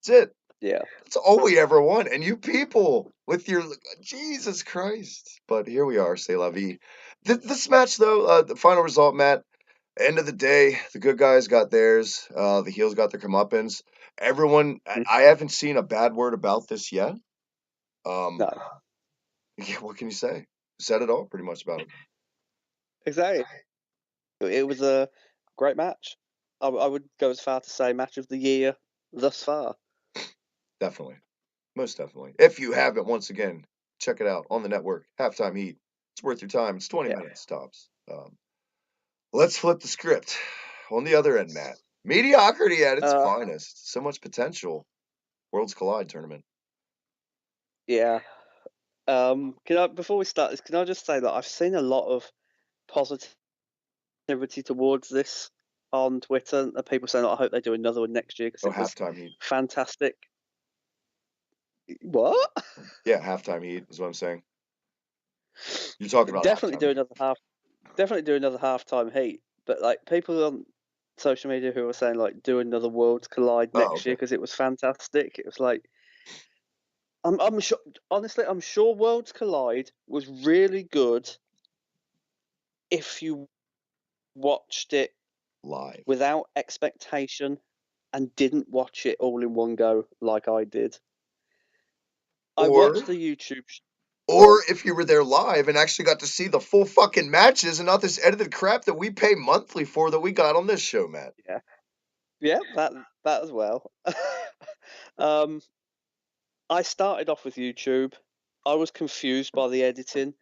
That's it. Yeah. That's all we ever want. And you people with your Jesus Christ. But here we are, c'est la vie. This match, though, the final result, Matt. End of the day, the good guys got theirs. The heels got their comeuppance. Everyone, I haven't seen a bad word about this yet. No, Yeah, what can you say? Said it all pretty much about it. exactly. It was a great match. I would go as far to say match of the year thus far. Definitely. Most definitely. If you haven't, once again, check it out on the network. Halftime Heat. It's worth your time. It's 20 Yeah. minutes tops. Let's flip the script. On the other end, Matt. Mediocrity at its finest. So much potential. Worlds Collide tournament. Yeah. Before we start this, can I just say that I've seen a lot of positivity towards this on Twitter, and people saying, I hope they do another one next year because Oh, it was halftime Heat. fantastic. What? Yeah, halftime Heat is what I'm saying. You're talking about Definitely halftime do Heat. another half. Definitely do another halftime Heat. But like people on social media who were saying like do another Worlds Collide Oh, next year okay. because it was fantastic. It was like I'm sure. Honestly, I'm sure Worlds Collide was really good if you watched it Live. without expectation and didn't watch it all in one go like I did. I watched Or the YouTube. or if you were there live and actually got to see the full fucking matches and not this edited crap that we pay monthly for that we got on this show, Matt. Yeah, that as well. um, I started off with YouTube. I was confused by the editing.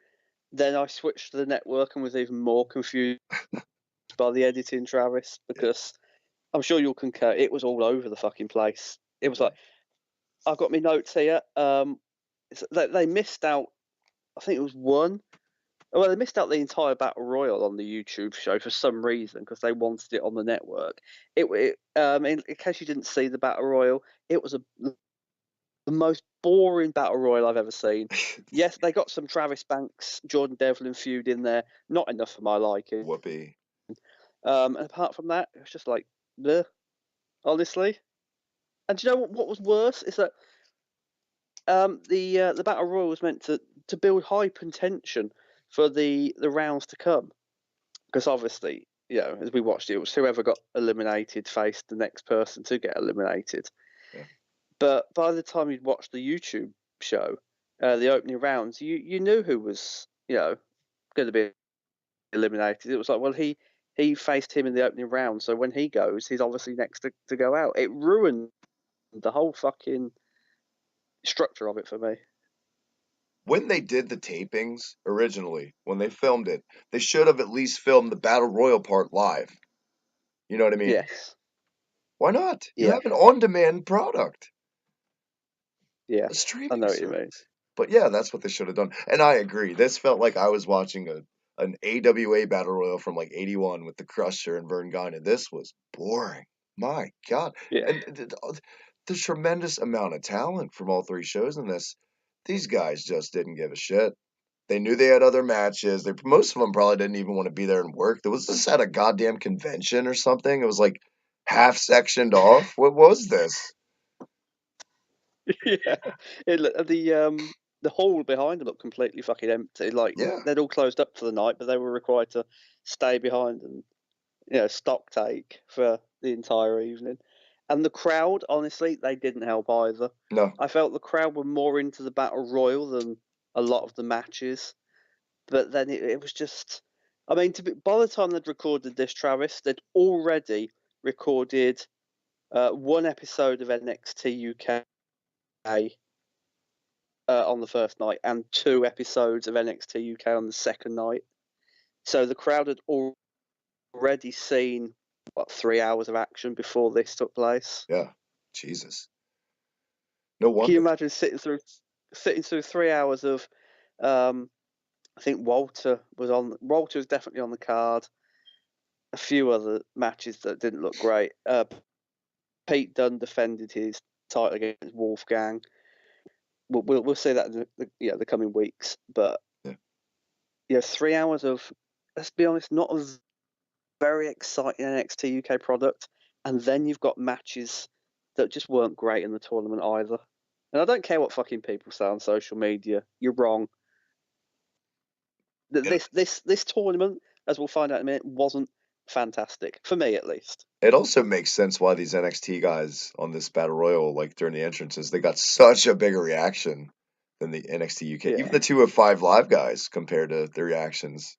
Then I switched to the network and was even more confused by the editing, Travis, because I'm sure you'll concur. It was all over the fucking place. It was like I've got my notes here. They missed out. I think it was one. Well, they missed out the entire battle royal on the YouTube show for some reason because they wanted it on the network. In case you didn't see the battle royal, it was the most boring battle royal I've ever seen. Yes, they got some Travis Banks, Jordan Devlin feud in there. Not enough for my liking. Whoopee. And apart from that, it was just like, bleh, honestly. And do you know what was worse is that the battle royal was meant to build hype and tension for the rounds to come, because obviously, as we watched it, it was whoever got eliminated faced the next person to get eliminated. Yeah. But by the time you'd watched the YouTube show, the opening rounds, you knew who was going to be eliminated. It was like, well, he faced him in the opening round, so when he goes, he's obviously next to go out. It ruined the whole fucking structure of it for me. When they did the tapings originally, when they filmed it, they should have at least filmed the Battle Royal part live. You know what I mean? Yes. Why not? You Yeah. have an on-demand product, Yeah. a I streaming know what you mean. service. But yeah, that's what they should have done. And I agree. This felt like I was watching an AWA battle royal from like '81 with the Crusher and Vern Gagne. This was boring. My God, Yeah. and the tremendous amount of talent from all three shows in this. These guys just didn't give a shit. They knew they had other matches. Most of them probably didn't even want to be there and work. There was this at a goddamn convention or something. It was like half sectioned off. What was this? Yeah. The hall behind them looked completely fucking empty. Like Yeah, they'd all closed up for the night, but they were required to stay behind and stock take for the entire evening. And the crowd, honestly, they didn't help either. no, I felt the crowd were more into the battle royal than a lot of the matches. But then it was just, I mean, by the time they'd recorded this, Travis, they'd already recorded one episode of NXT UK on the first night and 2 episodes of NXT UK on the second night. So the crowd had already seen 3 hours of action before this took place. yeah, Jesus, no Can you wonder. imagine sitting through 3 hours of? I think Walter was on. Walter was definitely on the card. A few other matches that didn't look great. Pete Dunne defended his title against Wolfgang. We'll see that in the coming weeks. But Yeah. 3 hours of, let's be honest, not a very exciting NXT UK product, and then you've got matches that just weren't great in the tournament either. And I don't care what fucking people say on social media. You're wrong. This tournament, as we'll find out in a minute, wasn't fantastic for me at least. It also makes sense why these NXT guys on this battle royal, like during the entrances, they got such a bigger reaction than the NXT UK. Yeah. Even the 205 Live guys compared to their reactions.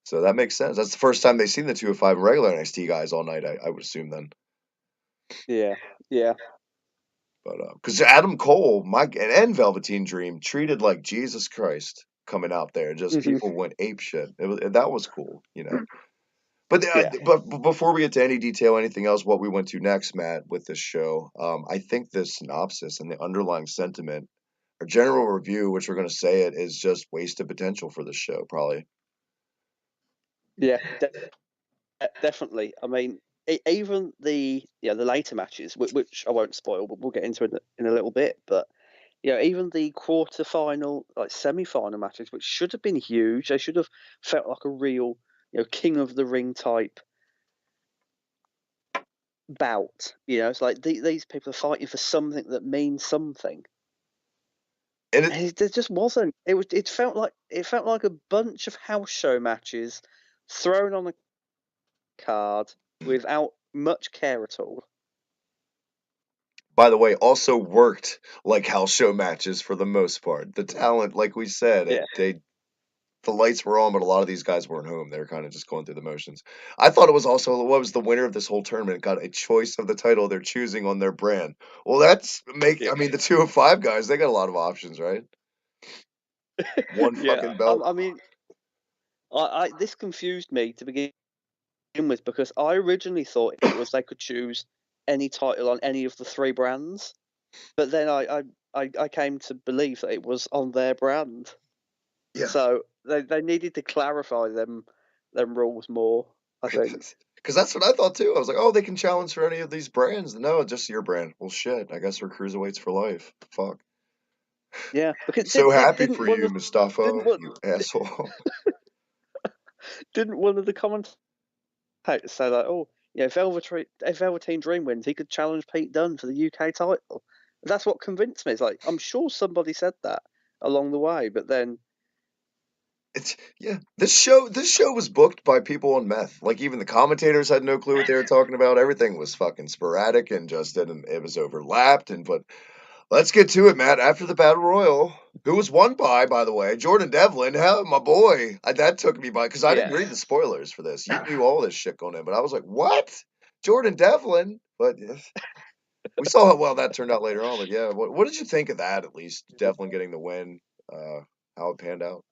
So that makes sense. That's the first time they've seen the 205 regular NXT guys all night, I would assume then. Yeah. Yeah. But because Adam Cole, and Velveteen Dream treated like Jesus Christ coming out there, just people went ape shit. That was cool, you know. But Yeah. but before we get to any detail, anything else, what we went to next, Matt, with this show, I think the synopsis and the underlying sentiment, or general review, which we're going to say it, is just wasted potential for this show, probably. Yeah. Definitely. I mean, even the later matches, which I won't spoil, but we'll get into it in a little bit. But even the quarter-final, like semi-final matches, which should have been huge, they should have felt like a real, King of the Ring type bout. It's like these people are fighting for something that means something, And and there just wasn't. It felt like a bunch of house show matches thrown on a card without much care at all. by the way, also worked like house show matches for the most part. The talent, like we said, Yeah. the lights were on, but a lot of these guys weren't home. They were kind of just going through the motions. I thought it was also what was the winner of this whole tournament got a choice of the title they're choosing on their brand. Well, I mean, the 205 guys, they got a lot of options, right? One Yeah. fucking belt. I mean, this confused me to begin with because I originally thought it was they could choose any title on any of the 3 brands, but then I came to believe that it was on their brand. Yeah. So they needed to clarify them rules more, I think. Because that's what I thought too. I was like, oh, they can challenge for any of these brands. No, just your brand. Well, shit. I guess we're cruiserweights for life. Fuck. Yeah, because So happy didn't for one you, of Mustafa, didn't one you asshole. didn't one of the commentators say like, oh, if Velveteen Dream wins, he could challenge Pete Dunne for the UK title. That's what convinced me. It's like I'm sure somebody said that along the way, but then This show was booked by people on meth. Like even the commentators had no clue what they were talking about. Everything was fucking sporadic and just didn't. It was overlapped. But let's get to it, Matt. After the battle royal, who was won by the way, Jordan Devlin. Hell, my boy. That took me by because I didn't read the spoilers for this. You knew all this shit going in, but I was like, what? Jordan Devlin? But we saw how well that turned out later on. But yeah, what did you think of that? At least Devlin getting the win. How it panned out.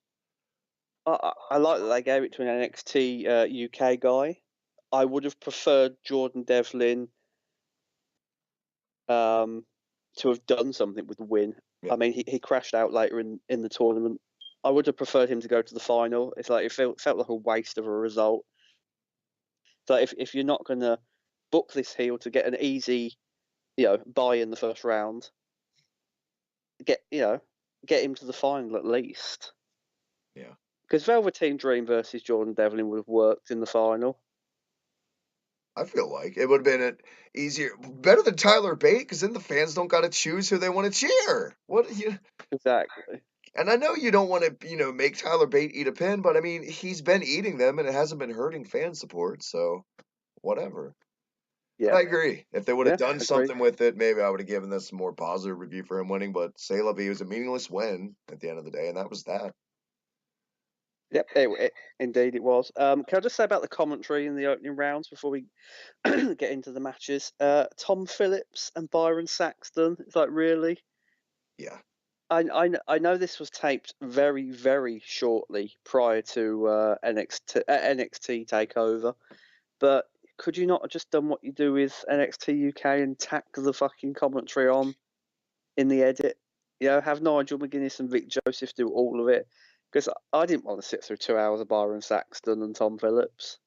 I like that they gave it to an NXT UK guy. I would have preferred Jordan Devlin to have done something with the win. Yeah. I mean, he crashed out later in the tournament. I would have preferred him to go to the final. It's like it felt like a waste of a result. So if you're not going to book this heel to get an easy, buy in the first round, get him to the final at least. Yeah. Because Velveteen Dream versus Jordan Devlin would have worked in the final. I feel like it would have been easier, better than Tyler Bate, because then the fans don't got to choose who they want to cheer. What you? Exactly. And I know you don't want to, make Tyler Bate eat a pin, but I mean, he's been eating them, and it hasn't been hurting fan support. So, whatever. Yeah. I agree. If they would have done agreed. something with it, maybe I would have given this a more positive review for him winning. But say la vie, it was a meaningless win at the end of the day, and that was that. Yep, indeed it was. Can I just say about the commentary in the opening rounds before we get into the matches? Tom Phillips and Byron Saxton. It's like, really? Yeah. I know this was taped very, very shortly prior to NXT Takeover, but could you not have just done what you do with NXT UK and tack the fucking commentary on in the edit? Have Nigel McGuinness and Vic Joseph do all of it, because I didn't want to sit through 2 hours of Byron Saxton and Tom Phillips.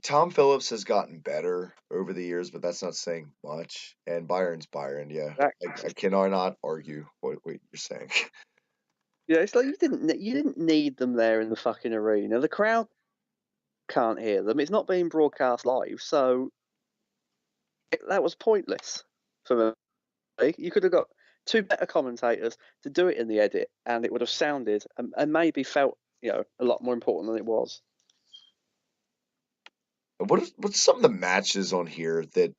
Tom Phillips has gotten better over the years, but that's not saying much. And Byron's Byron, yeah. I cannot argue what you're saying. Yeah, it's like you didn't need them there in the fucking arena. The crowd can't hear them. It's not being broadcast live, so that was pointless for me. You could have got 2 better commentators to do it in the edit, and it would have sounded and maybe felt a lot more important than it was. What's some of the matches on here that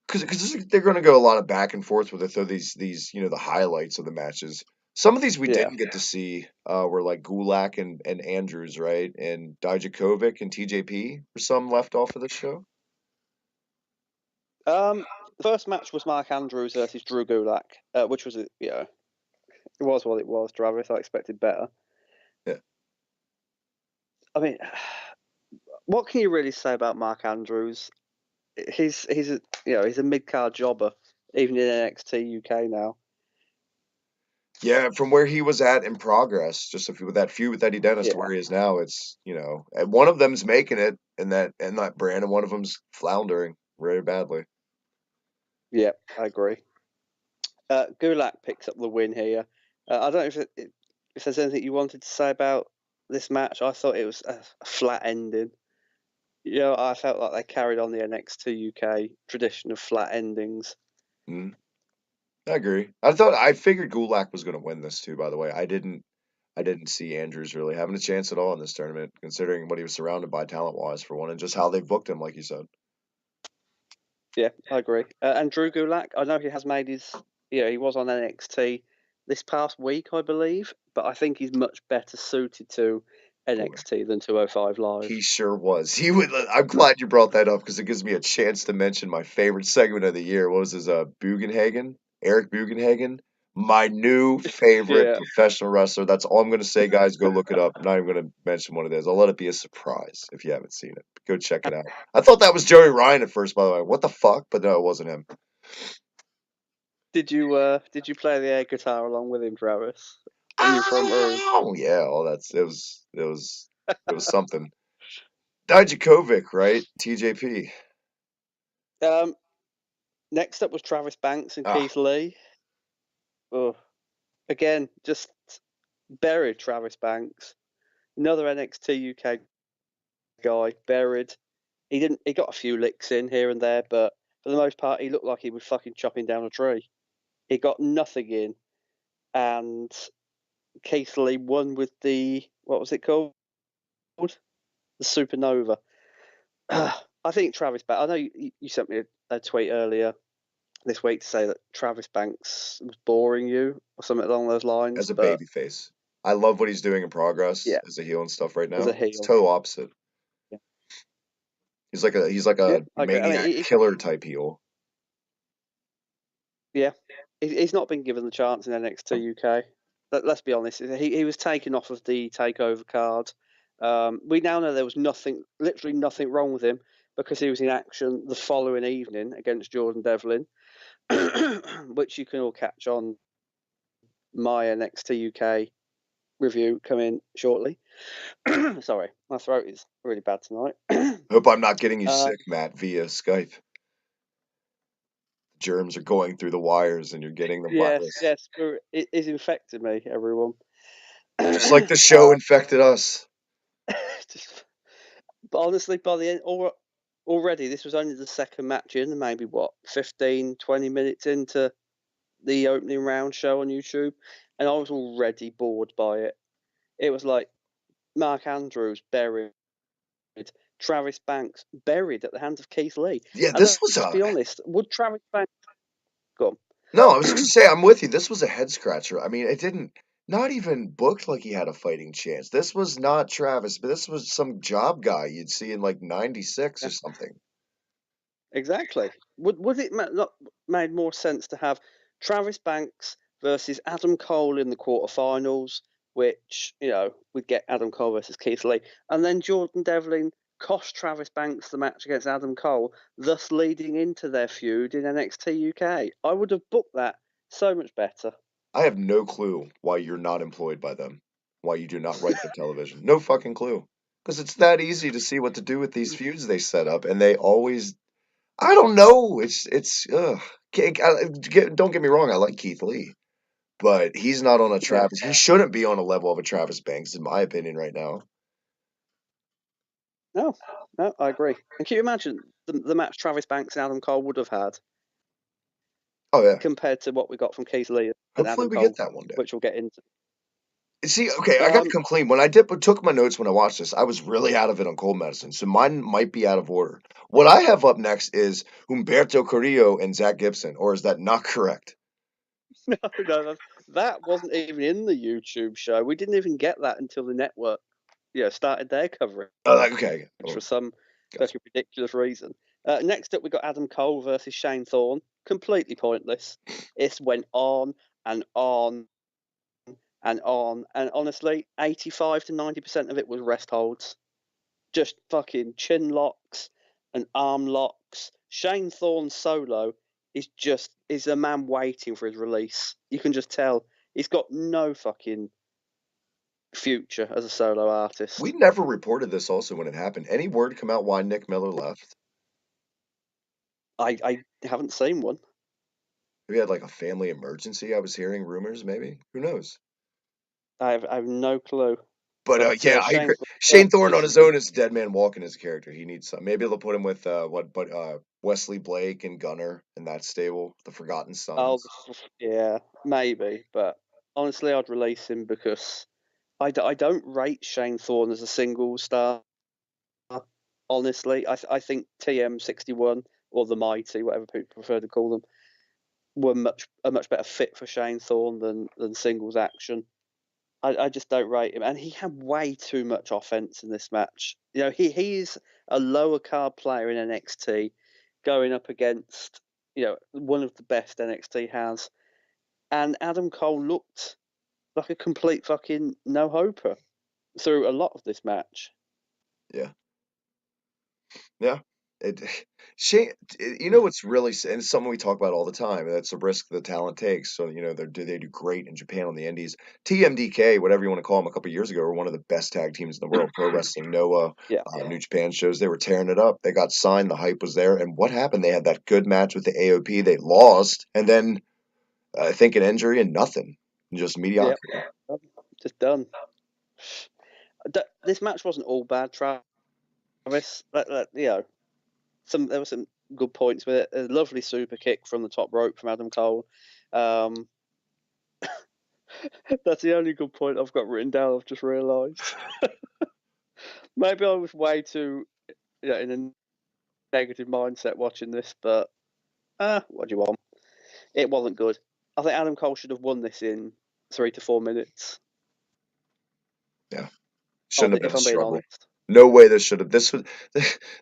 because they're going to go a lot of back and forth with it, though these the highlights of the matches. Some of these we didn't get to see were like Gulak and Andrews, right, and Dijakovic and TJP were some left off of the show. The first match was Mark Andrews versus Drew Gulak, which was it was what it was. Travis, I expected better. Yeah. I mean, what can you really say about Mark Andrews? He's a mid-card jobber, even in NXT UK now. Yeah, from where he was at in Progress, just with that feud with Eddie Dennis to where he is now, it's and one of them's making it in that brand, and one of them's floundering very badly. Yeah, I agree. Gulak picks up the win here. I don't know if there's anything you wanted to say about this match. I thought it was a flat ending. I felt like they carried on the NXT UK tradition of flat endings. I agree. I figured Gulak was going to win this too. By the way, I didn't see Andrews really having a chance at all in this tournament, considering what he was surrounded by talent-wise for one, and just how they booked him, like you said. Yeah, I agree. And Drew Gulak, I know he has made his. He was on NXT this past week, I believe, but I think he's much better suited to NXT than 205 Live. He sure was. I'm glad you brought that up because it gives me a chance to mention my favorite segment of the year. What was his Bugenhagen? Eric Bugenhagen? My new favorite professional wrestler. That's all I'm going to say, guys. Go look it up. I'm not even going to mention what it is. I'll let it be a surprise if you haven't seen it. Go check it out. I thought that was Joey Ryan at first, by the way. What the fuck? But no, it wasn't him. Did you play the air guitar along with him, Travis? In your front room? Oh yeah, it was something. Dijakovic, right? TJP. Next up was Travis Banks and Keith Lee. Oh, again, just buried Travis Banks. Another NXT UK guy, buried. He got a few licks in here and there, but for the most part, he looked like he was fucking chopping down a tree. He got nothing in, and Keith Lee won with the, what was it called? The Supernova. I think Travis Banks. I know you sent me a tweet earlier this week to say that Travis Banks was boring you or something along those lines. As a babyface, I love what he's doing in Progress as a heel and stuff right now. As a heel. It's total opposite. Yeah. He's like a maniac killer type heel. Yeah, he's not been given the chance in NXT UK. Let's be honest. He was taken off of the Takeover card. We now know there was literally nothing wrong with him because he was in action the following evening against Jordan Devlin, which you can all catch on my NXT UK review coming shortly. Sorry, my throat is really bad tonight. Hope I'm not getting you sick, Matt, via Skype. Germs are going through the wires and you're getting the virus. Yes, it is infected me, everyone. Just like the show infected us. But honestly, by the end, already, this was only the second match in, maybe 15, 20 minutes into the opening round show on YouTube, and I was already bored by it. It was like Mark Andrews buried, Travis Banks buried at the hands of Keith Lee. Yeah, And this was let's be honest, would Travis Banks go on? No, I was just gonna say I'm with you. This was a head scratcher. I mean, it didn't not even booked like he had a fighting chance. This was not Travis, but this was some job guy you'd see in like '96 or something. Exactly. Would it not made more sense to have Travis Banks versus Adam Cole in the quarterfinals, which we'd get Adam Cole versus Keith Lee, and then Jordan Devlin cost Travis Banks the match against Adam Cole, thus leading into their feud in NXT UK. I would have booked that so much better. I have no clue why you're not employed by them. Why you do not write the television. No fucking clue. Because it's that easy to see what to do with these feuds they set up, and they always. I don't know. Ugh. Don't get me wrong. I like Keith Lee, but he's not on a Travis. He shouldn't be on a level of a Travis Banks, in my opinion, right now. No, I agree. And can you imagine the match Travis Banks and Adam Cole would have had? Oh yeah. Compared to what we got from Keith Lee and Hopefully Adam we Cole, get that one day. which we'll get into. See, okay, I got to come clean. When I took my notes when I watched this, I was really out of it on cold medicine, so mine might be out of order. What I have up next is Humberto Carrillo and Zach Gibson, or is that not correct? No, that wasn't even in the YouTube show. We didn't even get that until the network, started their coverage. Okay. For some fucking ridiculous reason. Next up, we got Adam Cole versus Shane Thorne. Completely pointless. It went on and on and on, and honestly, 85 to 90% of it was rest holds. Just fucking chin locks and arm locks. Shane Thorne's solo is a man waiting for his release. You can just tell he's got no fucking future as a solo artist. We never reported this also when it happened. Any word come out why Nick Miller left? I haven't seen one. Maybe had like a family emergency. I was hearing rumors. Maybe, who knows? I have no clue. But yeah, I agree. Shane Thorne on his own is a dead man walking his character. He needs some. Maybe they'll put him with Wesley Blake and Gunner in that stable, the Forgotten Sons. Yeah, maybe. But honestly, I'd release him because I don't rate Shane Thorne as a single star. Honestly, I think TM61 or the Mighty, whatever people prefer to call them, were a much better fit for Shane Thorne than singles action. I just don't rate him, and he had way too much offense in this match. He's a lower card player in NXT, going up against one of the best NXT has, and Adam Cole looked like a complete fucking no-hoper through a lot of this match. Yeah. Shane, what's really, and it's something we talk about all the time. That's a risk the talent takes. So they do great in Japan on the Indies. TMDK, whatever you want to call them, a couple of years ago were one of the best tag teams in the world. Pro Wrestling Noah, New Japan shows. They were tearing it up. They got signed. The hype was there. And what happened? They had that good match with the AOP. They lost, and then I think an injury and nothing, just mediocrity. Yep. Just done. This match wasn't all bad, Travis. There were some good points with it. A lovely super kick from the top rope from Adam Cole. That's the only good point I've got written down. I've just realised. Maybe I was way too in a negative mindset watching this, but what do you want? It wasn't good. I think Adam Cole should have won this in 3 to 4 minutes. Yeah, shouldn't have been a struggle. Honest. No way this should have. This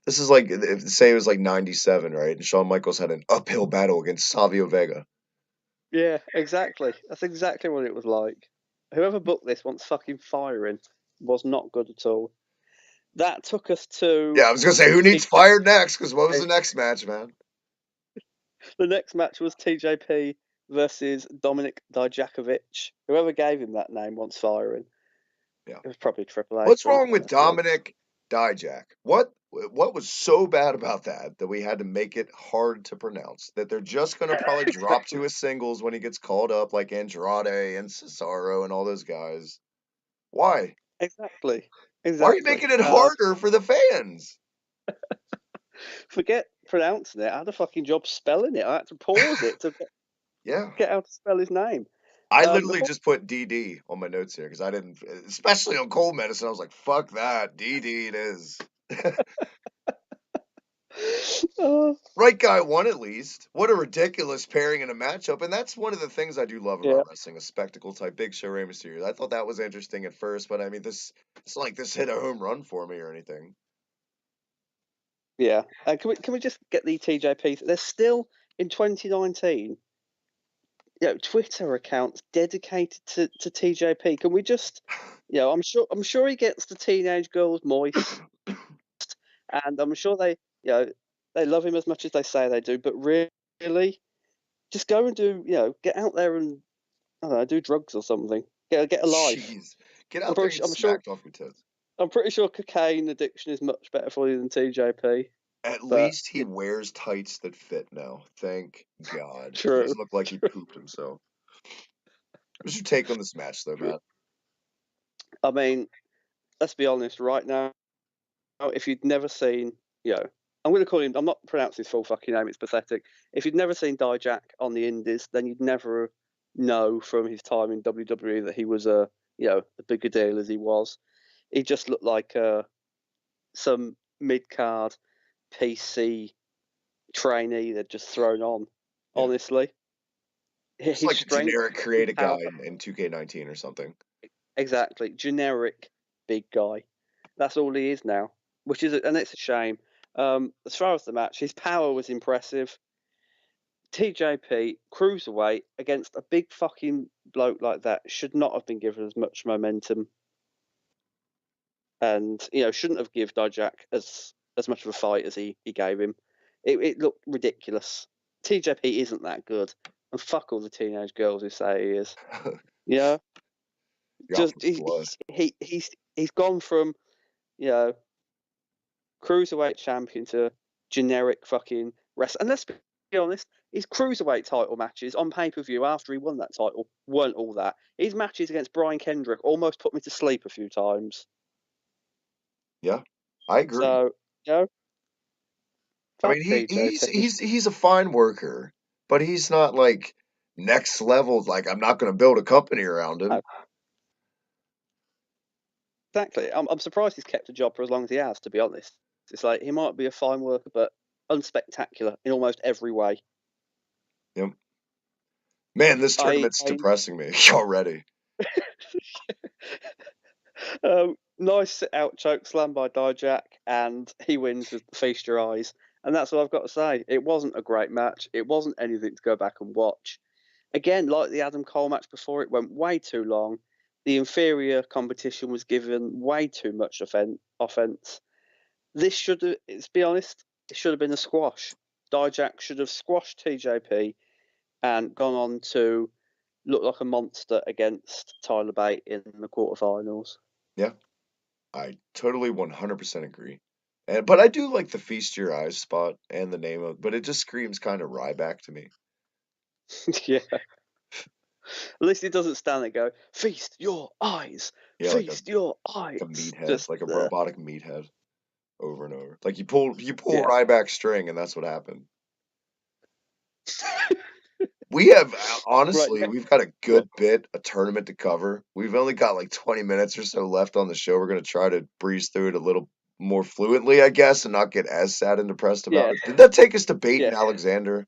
is like, say it was like 97, right? And Shawn Michaels had an uphill battle against Savio Vega. Yeah, exactly. That's exactly what it was like. Whoever booked this wants fucking firing. Was not good at all. That took us to... Yeah, I was going to say, who needs fired next? Because what was the next match, man? The next match was TJP versus Dominic Dijakovic. Whoever gave him that name wants firing. Yeah. It was probably Triple H. What's but wrong with let's be honest. Dominic Dijak? What was so bad about that we had to make it hard to pronounce? That they're just gonna probably drop to his singles when he gets called up, like Andrade and Cesaro and all those guys. Why? Exactly. Why are you making it harder for the fans? Forget pronouncing it. I had a fucking job spelling it. I had to pause it to Yeah. get how to spell his name. I literally just put DD on my notes here because I didn't, especially on cold medicine. I was like, "Fuck that, DD it is." Right guy won at least. What a ridiculous pairing in a matchup, and that's one of the things I do love Yeah. about wrestling, a spectacle type Big Show Rey Mysterio. I thought that was interesting at first, but I mean, it's not like this hit a home run for me or anything. Yeah. Can we just get the TJP? There's still in 2019, Twitter accounts dedicated to TJP. Can we just, I'm sure he gets the teenage girls moist, and I'm sure they love him as much as they say they do. But really, just go and do, get out there and I don't know, do drugs or something. Get a life. Jeez, get out there and get I'm sure. smacked off your tits. I'm pretty sure cocaine addiction is much better for you than TJP. At least he wears tights that fit now. Thank God. True. He doesn't look like he pooped himself. What's your take on this match, though, Matt? I mean, let's be honest. Right now, if you'd never seen, I'm going to call him. I'm not pronouncing his full fucking name. It's pathetic. If you'd never seen Dijak on the Indies, then you'd never know from his time in WWE that he was a bigger deal as he was. He just looked like some mid card PC trainee they'd just thrown on. Yeah. Honestly, it's like a generic creative guy in 2K19 or something. Exactly, generic big guy. That's all he is now, and it's a shame. As far as the match, his power was impressive. TJP cruiserweight against a big fucking bloke like that should not have been given as much momentum, and shouldn't have given Dijak as much of a fight as he gave him. It looked ridiculous. TJP isn't that good, and fuck all the teenage girls who say he is. Yeah, just he's gone from cruiserweight champion to generic fucking wrestler. And let's be honest, his cruiserweight title matches on pay-per-view after he won that title weren't all that. His matches against Brian Kendrick almost put me to sleep a few times. Yeah, I agree. So, I mean, he's a fine worker, but he's not like next level. Like, I'm not going to build a company around him. No. Exactly. I'm surprised he's kept a job for as long as he has, to be honest. It's like he might be a fine worker, but unspectacular in almost every way. Yep. Man, this tournament's depressing me already. Nice sit-out choke slam by Dijak, and he wins with Feast Your Eyes. And that's all I've got to say. It wasn't a great match. It wasn't anything to go back and watch. Again, like the Adam Cole match before, it went way too long. The inferior competition was given way too much offense. This should have, let's be honest, it should have been a squash. Dijak should have squashed TJP and gone on to look like a monster against Tyler Bate in the quarterfinals. Yeah, I totally 100% agree. But I do like the Feast Your Eyes spot and the name of, but it just screams kind of Ryback to me. Yeah. At least it doesn't stand there and go, feast your eyes, feast your eyes. Like a meathead, like a robotic meathead over and over. Like you pull Ryback's string and that's what happened. We have, honestly, we've got a good a tournament to cover. We've only got like 20 minutes or so left on the show. We're going to try to breeze through it a little more fluently, I guess, and not get as sad and depressed about it. Did that take us to Baton Alexander?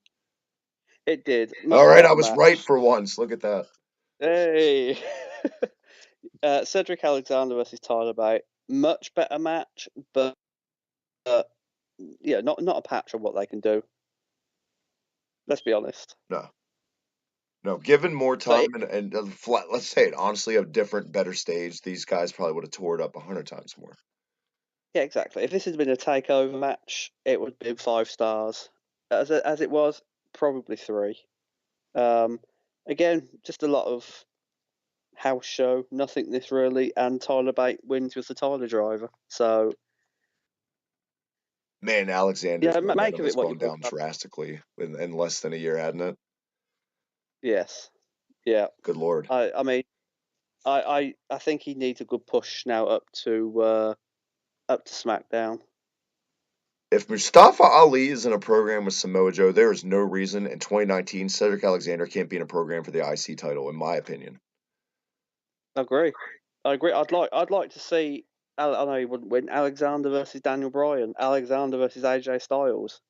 It did. All right, I was right for once. Look at that. Hey. Cedric Alexander versus Tyler Bate. Much better match, but not a patch on what they can do. Let's be honest. No, given more time and let's say it honestly, a different, better stage, these guys probably would have tore it up 100 times more. Yeah, exactly. If this had been a takeover match, it would have been 5 stars. As it was, probably 3. again, just a lot of house show, nothing this really, and Tyler Bate wins with the Tyler driver. So Man, Alexander's yeah, momentum make of has it what you gone will. down drastically in less than a year, hadn't it? Yes, yeah. Good Lord. I mean, I think he needs a good push now up to SmackDown. If Mustafa Ali is in a program with Samoa Joe, there is no reason in 2019 Cedric Alexander can't be in a program for the IC title, in my opinion. I agree. I'd like to see. I know he wouldn't win. Alexander versus Daniel Bryan. Alexander versus AJ Styles.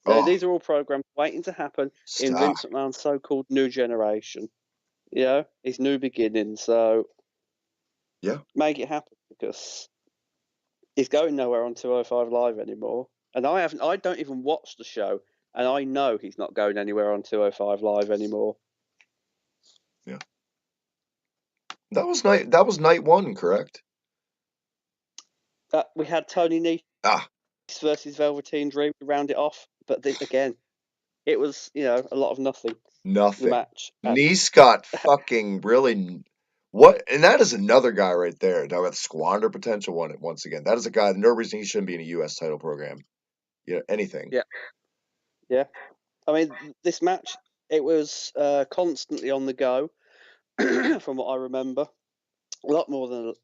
Oh, These are all programs waiting to happen in stop. Vince McMahon's so-called new generation. You know, his new beginning. So Yeah. make it happen because he's going nowhere on 205 Live anymore. And I don't even watch the show, and I know he's not going anywhere on 205 Live anymore. Yeah. That was night one, correct? We had Tony Nese versus Velveteen Dream to round it off, but again, it was a lot of nothing. Nothing. The match. Nice got fucking really what, and that is another guy right there. Now with squander potential once again. That is a guy. No reason he shouldn't be in a U.S. title program. Anything. Yeah. I mean, this match, it was constantly on the go, from what I remember. A lot more than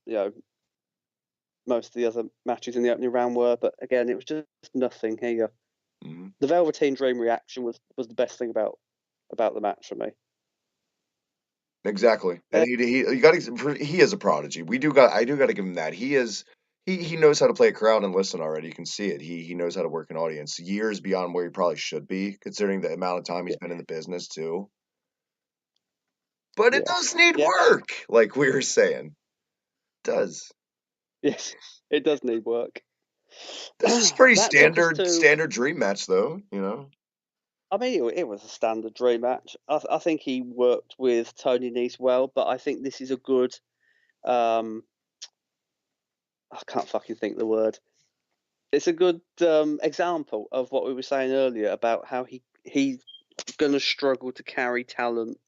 most of the other matches in the opening round were, but again, it was just nothing here. Mm-hmm. The Velveteen Dream reaction was the best thing about the match for me. Exactly, and he is a prodigy. I do got to give him that. He knows how to play a crowd and listen already. You can see it. He knows how to work an audience years beyond where he probably should be, considering the amount of time he's been in the business too. But it does need work, like we were saying. It does. Yes, it does need work. This is pretty That took us to standard dream match, though. I mean, it was a standard dream match. I think he worked with Tony Nese well, but I think this is a good. I can't fucking think the word. It's a good example of what we were saying earlier about how he's gonna struggle to carry talent,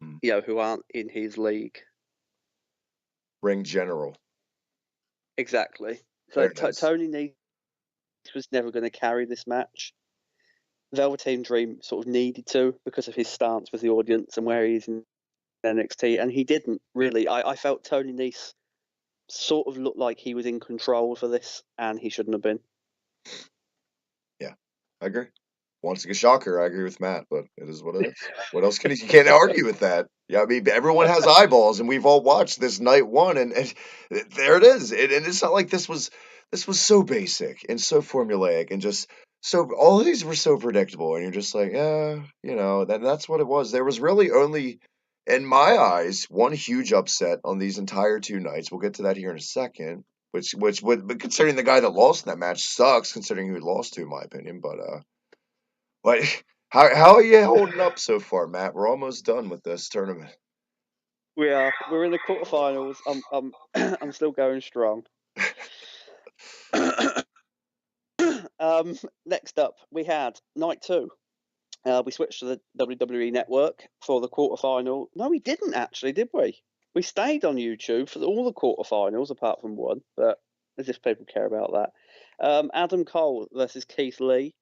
who aren't in his league. Ring general. Exactly. So Tony Nese was never going to carry this match. Velveteen Dream sort of needed to because of his stance with the audience and where he is in NXT, and he didn't really. I felt Tony Nese sort of looked like he was in control for this, and he shouldn't have been. Yeah, I agree. Once again, shocker, I agree with Matt, but it is what it is. What else you can't argue with that. Yeah, I mean, everyone has eyeballs, and we've all watched this night one, and there it is. And it's not like this was so basic and so formulaic, and just so all of these were so predictable, and you're just like, that's what it was. There was really only, in my eyes, one huge upset on these entire two nights. We'll get to that here in a second. Which would, but considering the guy that lost in that match sucks, considering who he lost to, in my opinion. But how are you holding up so far, Matt? We're almost done with this tournament. We are. We're in the quarterfinals. I'm still going strong. Next up, we had night two. We switched to the WWE Network for the quarterfinal. No, we didn't actually, did we? We stayed on YouTube for all the quarterfinals apart from one, but as if people care about that. Adam Cole versus Keith Lee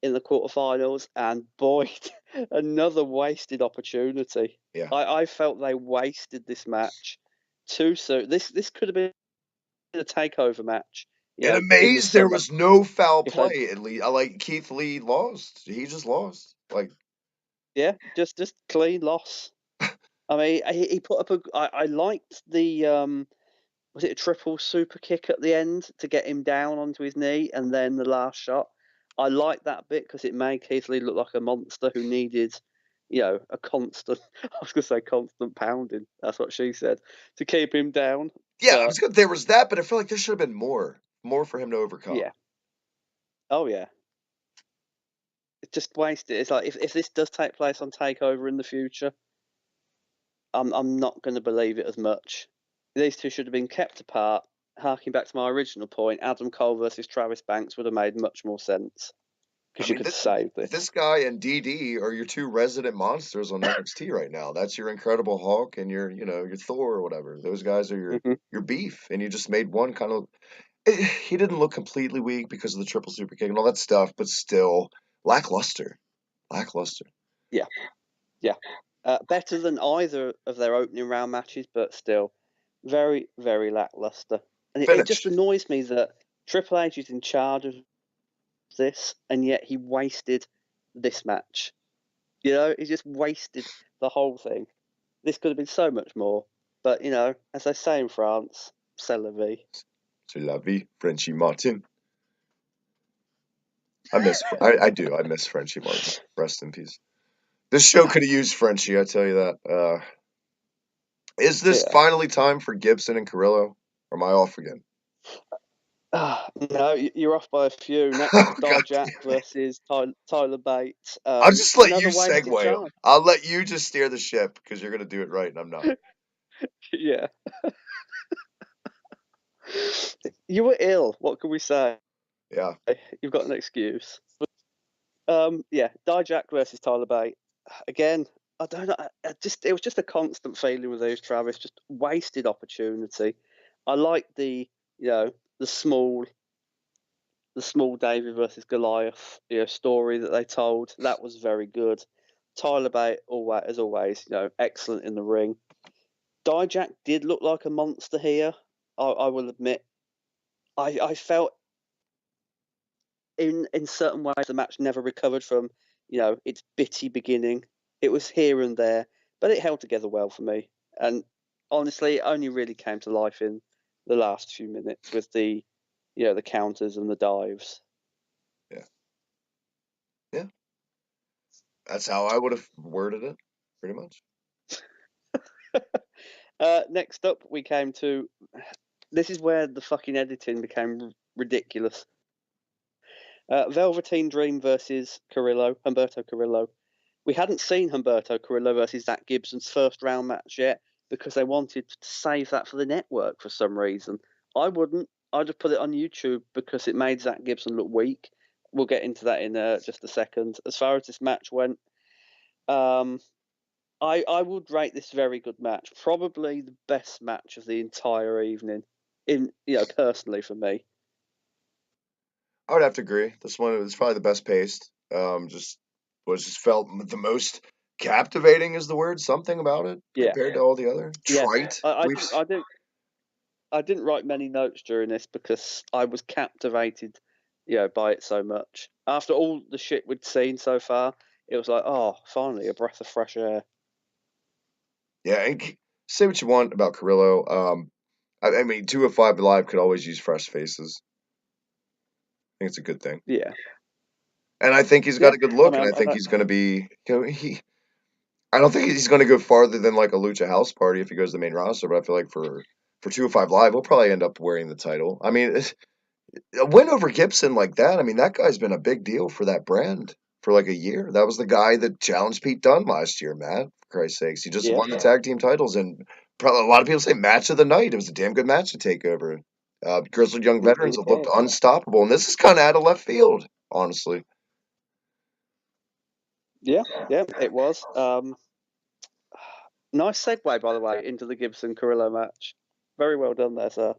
in the quarterfinals, and boy, another wasted opportunity. Yeah, I felt they wasted this match too soon. This could have been a takeover match. and In the amazed there summer. was no foul If they, play. At least, like Keith Lee lost. He just lost. Like, yeah, just clean loss. I mean, he put up a. I liked the was it a triple super kick at the end to get him down onto his knee, and then the last shot. I liked that bit because it made Keith Lee look like a monster who needed, a constant. I was going to say constant pounding. That's what she said to keep him down. yeah, But there was that, but I feel like there should have been more for him to overcome. yeah, oh yeah, it's just wasted. It's like if this does take place on Takeover in the future, I'm not going to believe it as much. These two should have been kept apart. Harking back to my original point, Adam Cole versus Travis Banks would have made much more sense. because you could have saved this. This guy and DD are your two resident monsters on NXT right now. That's your Incredible Hulk and your Thor or whatever. Those guys are your beef, and you just made one kind of. He didn't look completely weak because of the triple super kick and all that stuff, but still lackluster. Yeah. Better than either of their opening round matches, but still very, very lackluster. And it just annoys me that Triple H is in charge of this, and yet he wasted this match. You know, he just wasted the whole thing. This could have been so much more. But, you know, as they say in France, c'est la vie. C'est la vie, Frenchie Martin. I miss Frenchie Martin. Rest in peace. This show could have used Frenchie, I tell you that. Is this finally time for Gibson and Carrillo? Or am I off again? No, you're off by a few. Next is Dijak versus Tyler Bates. I'll just let you segue. I'll let you just steer the ship because you're going to do it right and I'm not. Yeah. You were ill. What can we say? Yeah. You've got an excuse. Dijak versus Tyler Bate. Again, I don't know. It was just a constant feeling with those, Travis. Just wasted opportunity. I like the small David versus Goliath story that they told. That was very good. Tyler Bate, as always, excellent in the ring. Dijak did look like a monster here. I will admit. I felt in certain ways the match never recovered from its bitty beginning. It was here and there, but it held together well for me. And honestly, it only really came to life in the last few minutes with the the counters and the dives. Yeah. That's how I would have worded it, pretty much. Next up, we came to. This is where the fucking editing became ridiculous. Velveteen Dream versus Humberto Carrillo. We hadn't seen Humberto Carrillo versus Zach Gibson's first round match yet because they wanted to save that for the network for some reason. I wouldn't. I'd have put it on YouTube because it made Zach Gibson look weak. We'll get into that in just a second. As far as this match went, I would rate this very good match. Probably the best match of the entire evening, personally for me. I would have to agree. This one was probably the best paced. Just felt the most captivating is the word. Something about it compared to all the other trite. I didn't write many notes during this because I was captivated, by it so much. After all the shit we'd seen so far, it was like, oh, finally a breath of fresh air. Yeah, and say what you want about Carrillo. I mean, 205 Live could always use fresh faces. I think it's a good thing. Yeah. And I think he's got a good look, and I think he's going to be. I don't think he's going to go farther than like a Lucha House Party if he goes to the main roster. But I feel like for 205 Live, he'll probably end up wearing the title. I mean, a win over Gibson like that. I mean, that guy's been a big deal for that brand for like a year. That was the guy that challenged Pete Dunne last year, Matt. For Christ's sakes, he just won the tag team titles, and probably a lot of people say match of the night. It was a damn good match to take over. Grizzled Young Veterans have looked unstoppable, and this is kind of out of left field, honestly. Yeah, it was. Nice segue, by the way, into the Gibson-Carrillo match. Very well done there, sir.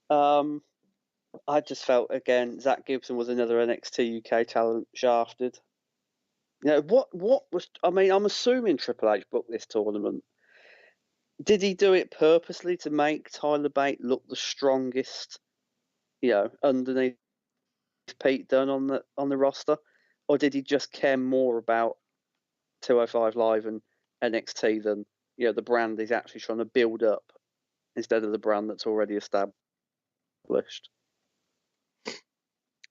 I just felt, again, Zach Gibson was another NXT UK talent shafted. What was... I mean, I'm assuming Triple H booked this tournament. Did he do it purposely to make Tyler Bate look the strongest, underneath Pete Dunne on the roster? Or did he just care more about 205 Live and NXT than the brand he's actually trying to build up instead of the brand that's already established?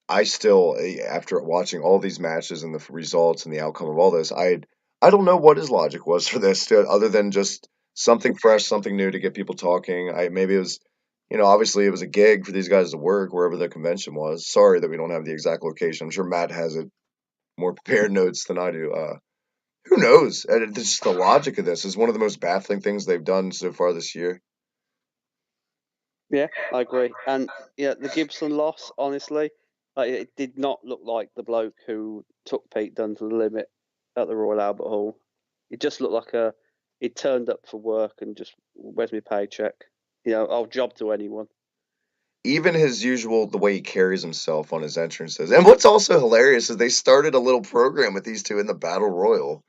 I still, after watching all these matches and the results and the outcome of all this, I don't know what his logic was for this, other than just something fresh, something new to get people talking. Maybe it was, obviously it was a gig for these guys to work wherever the convention was. Sorry that we don't have the exact location. I'm sure Matt has it more prepared notes than I do. Who knows? And it's just the logic of this is one of the most baffling things they've done so far this year. Yeah, I agree. And the Gibson loss, honestly, Like, it did not look like the bloke who took Pete Dunne to the limit at the Royal Albert Hall. It just looked like he turned up for work and just, where's my paycheck? I'll job to anyone. Even his usual, the way he carries himself on his entrances. And what's also hilarious is they started a little program with these two in the Battle Royal,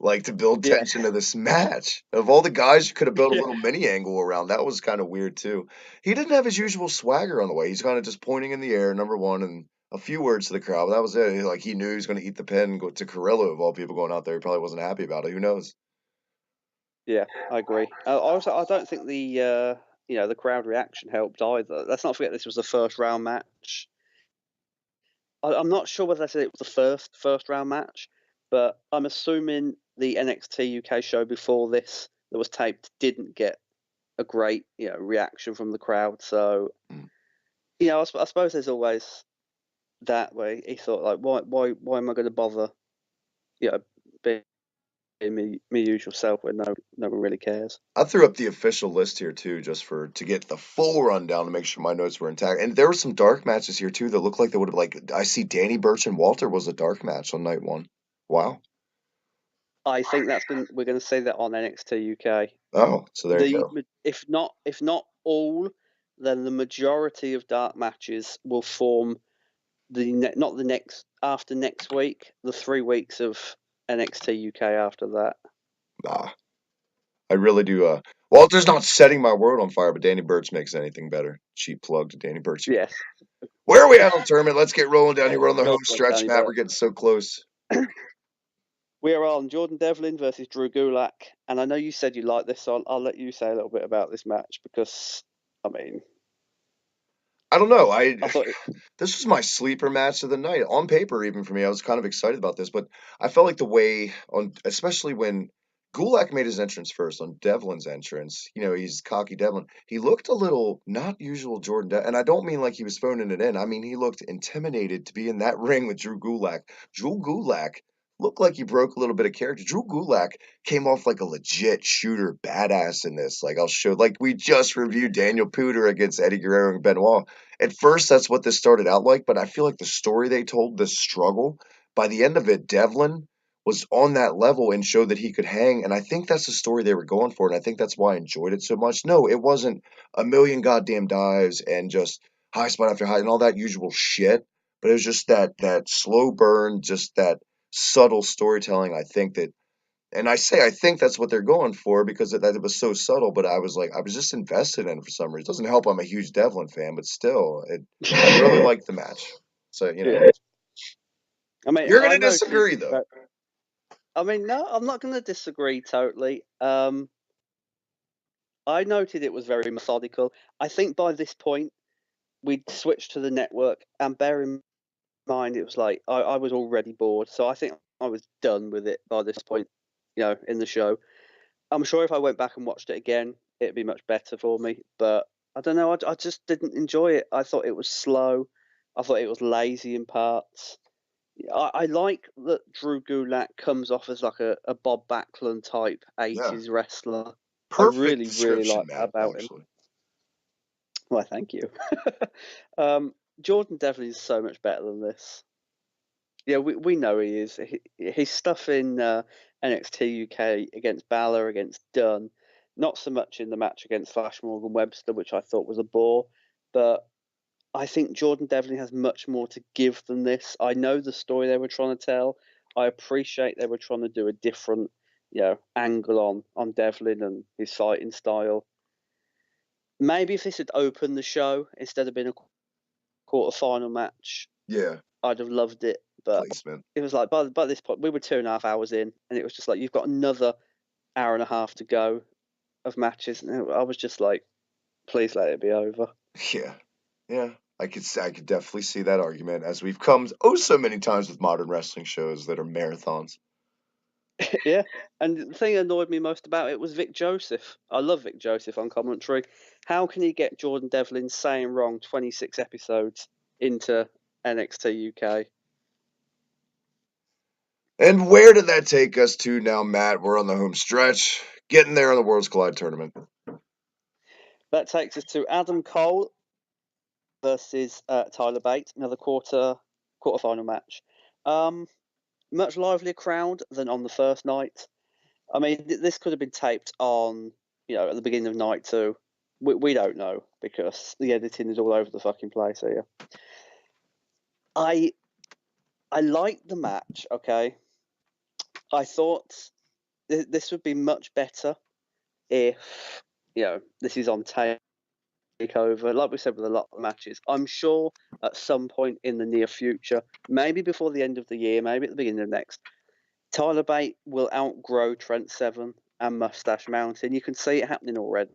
like to build Yeah. tension to this match. Of all the guys you could have built a Yeah. little mini angle around, that was kind of weird too. He didn't have his usual swagger on the way. He's kind of just pointing in the air, number one, and a few words to the crowd. But that was it. Like he knew he was going to eat the pin and go to Carrillo of all people going out there. He probably wasn't happy about it. Who knows? Yeah, I agree. Also, I don't think the crowd reaction helped either. Let's not forget this was the first round match. I'm not sure whether I said it was the first round match, but I'm assuming the NXT UK show before this that was taped didn't get a great reaction from the crowd. So Mm. I suppose there's always that way. He thought, like, why am I going to bother? Being my usual self when no one really cares. I threw up the official list here too, just to get the full rundown to make sure my notes were intact. And there were some dark matches here too that looked like they would have I see Danny Burch and Walter was a dark match on night one. Wow. I think we're going to see that on NXT UK. Oh, so there you go. If not all, then the majority of dark matches will form not the next after next week, the 3 weeks of NXT UK after that. Ah, I really do. Walter's not setting my world on fire, but Danny Burch makes anything better. Cheap plug to Danny Burch. Yes. Where are we at on the tournament? Let's get rolling down here. We're on the Well home done, stretch, Danny Matt. Burch. We're getting so close. We are on Jordan Devlin versus Drew Gulak, and I know you said you like this, so I'll let you say a little bit about this match because, I mean, I don't know. I thought This was my sleeper match of the night on paper. Even for me, I was kind of excited about this, but I felt like the way especially when Gulak made his entrance first on Devlin's entrance. He's cocky Devlin. He looked a little not usual and I don't mean like he was phoning it in. I mean he looked intimidated to be in that ring with Drew Gulak. Drew Gulak looked like he broke a little bit of character. Drew Gulak came off like a legit shooter badass in this. Like like we just reviewed Daniel Pooter against Eddie Guerrero and Benoit. At first, that's what this started out like, but I feel like the story they told, this struggle, by the end of it, Devlin was on that level and showed that he could hang. And I think that's the story they were going for. And I think that's why I enjoyed it so much. No, it wasn't a million goddamn dives and just high spot after high and all that usual shit. But it was just that slow burn, just that subtle storytelling. I think that's what they're going for because it was so subtle. But I was just invested in it for some reason. It doesn't help I'm a huge Devlin fan, but still, I really liked the match. So yeah. I mean, you're I gonna noted disagree though. that, I mean, no, I'm not going to disagree totally. I noted it was very methodical. I think by this point we'd switched to the network, and bear in mind it was like I was already bored, so I think I was done with it by this point. In the show, I'm sure if I went back and watched it again, it'd be much better for me. But I don't know. I just didn't enjoy it. I thought it was slow. I thought it was lazy in parts. I like that Drew Gulak comes off as like a Bob Backlund type Yeah, 80s wrestler. I perfect really, really description, like that Matt. about him. Actually, Well, thank you. Jordan Devlin is so much better than this. Yeah, we know he is. His stuff in NXT UK against Balor, against Dunn, not so much in the match against Flash Morgan Webster, which I thought was a bore, but I think Jordan Devlin has much more to give than this. I know the story they were trying to tell. I appreciate they were trying to do a different, angle on Devlin and his fighting style. Maybe if this had opened the show instead of being a quarter-final match, yeah, I'd have loved it. But placement. it was like by this point we were 2.5 hours in, and it was just like you've got another hour and a half to go of matches, and I was just like, please let it be over. Yeah, yeah. I could definitely see that argument as we've come so many times with modern wrestling shows that are marathons. Yeah, and the thing that annoyed me most about it was Vic Joseph. I love Vic Joseph on commentary. How can he get Jordan Devlin saying wrong 26 episodes into NXT UK? And where did that take us to now, Matt? We're on the home stretch, getting there in the Worlds Collide tournament. That takes us to Adam Cole versus Tyler Bate, another quarterfinal match. Much livelier crowd than on the first night. I mean, this could have been taped on, at the beginning of night 2. We don't know because the editing is all over the fucking place here. I liked the match. Okay, I thought this would be much better if this is on takeover. Like we said with a lot of matches, I'm sure at some point in the near future, maybe before the end of the year, maybe at the beginning of next, Tyler Bate will outgrow Trent Seven and Mustache Mountain. You can see it happening already.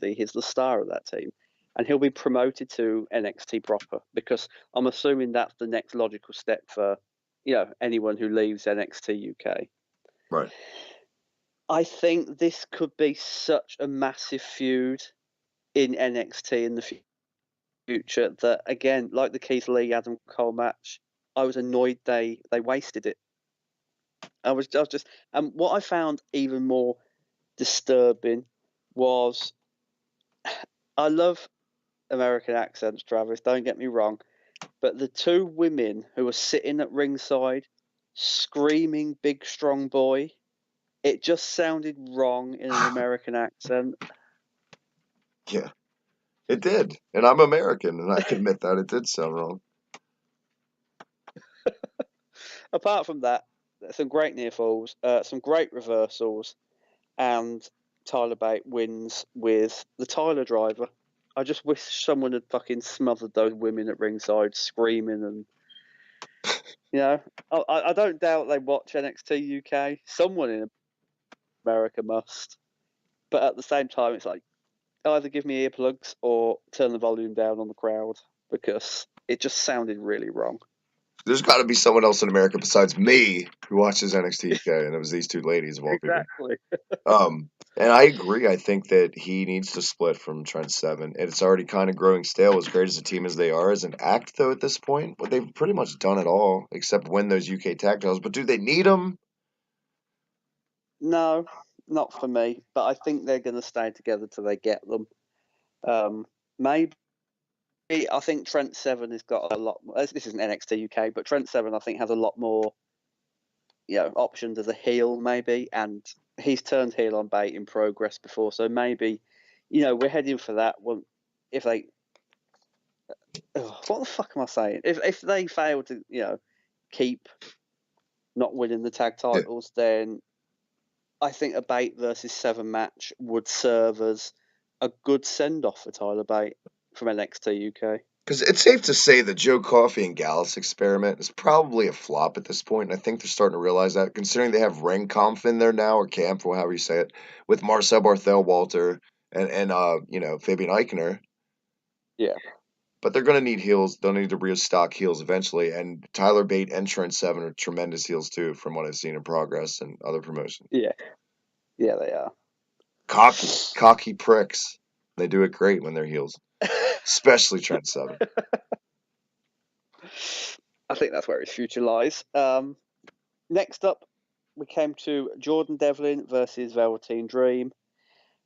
He's the star of that team, and he'll be promoted to NXT proper because I'm assuming that's the next logical step for anyone who leaves NXT UK. Right. I think this could be such a massive feud in NXT in the future that, again, like the Keith Lee Adam Cole match, I was annoyed they wasted it. I was just, and what I found even more disturbing was, I love American accents, Travis, don't get me wrong, but the two women who were sitting at ringside screaming "big strong boy," it just sounded wrong in an American accent. Yeah, it did. And I'm American, and I can admit that it did sound wrong. Apart from that, some great near falls, some great reversals, and Tyler Bate wins with the Tyler driver. I just wish someone had fucking smothered those women at ringside screaming, and I don't doubt they watch NXT UK. Someone in America must, but at the same time, it's like either give me earplugs or turn the volume down on the crowd because it just sounded really wrong. There's got to be someone else in America besides me who watches NXT UK, and it was these two ladies of all Exactly. people. And I agree. I think that he needs to split from Trent Seven. And it's already kind of growing stale, as great as a team as they are as an act, though, at this point. But they've pretty much done it all, except win those UK tag titles. But do they need them? No, not for me. But I think they're going to stay together till they get them. Maybe I think Trent Seven has got a lot more. This isn't NXT UK, but Trent Seven I think has a lot more, options as a heel maybe, and he's turned heel on Bate in Progress before, so maybe, we're heading for that one. If they, what the fuck am I saying? If they fail to, keep not winning the tag titles, then I think a Bate versus Seven match would serve as a good send off for Tyler Bate from NXT UK. Because it's safe to say that Joe Coffey and Gallus experiment is probably a flop at this point, and I think they're starting to realize that, considering they have Ringkampf in there now, or Camp, or however you say it, with Marcel Barthel Walter and Fabian Eichner. Yeah. But they're going to need heels. They'll need to restock heels eventually, and Tyler Bate and Trent Seven are tremendous heels too, from what I've seen in Progress and other promotions. Yeah, they are. Cocky pricks. They do it great when they're heels, especially Trent Seven. I think that's where his future lies. Next up, we came to Jordan Devlin versus Velveteen Dream.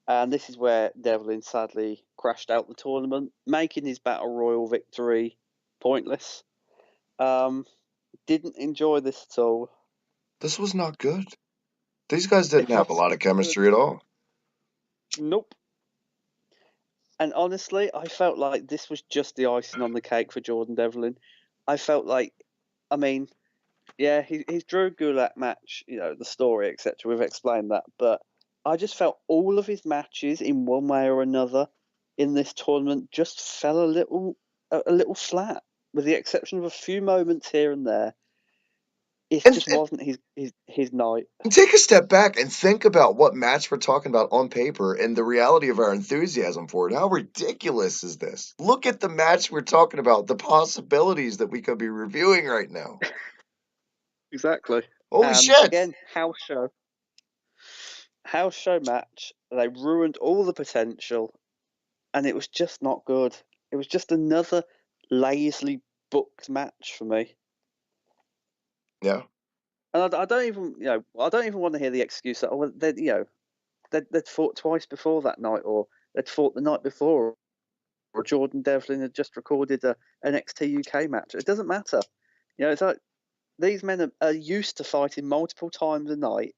And this is where Devlin sadly crashed out the tournament, making his Battle Royal victory pointless. Didn't enjoy this at all. This was not good. These guys didn't have a lot of chemistry at all. Nope. And honestly, I felt like this was just the icing on the cake for Jordan Devlin. I felt like, yeah, his Drew Gulak match, the story, etc. We've explained that, but I just felt all of his matches, in one way or another, in this tournament just fell a little flat, with the exception of a few moments here and there. It just wasn't his night. And take a step back and think about what match we're talking about on paper and the reality of our enthusiasm for it. How ridiculous is this? Look at the match we're talking about, the possibilities that we could be reviewing right now. Exactly. Holy shit! Again, house show match. They ruined all the potential, and it was just not good. It was just another lazily booked match for me. Yeah. And I don't even, want to hear the excuse that they'd fought twice before that night, or they'd fought the night before Jordan Devlin had just recorded a NXT UK match. It doesn't matter. It's like these men are used to fighting multiple times a night,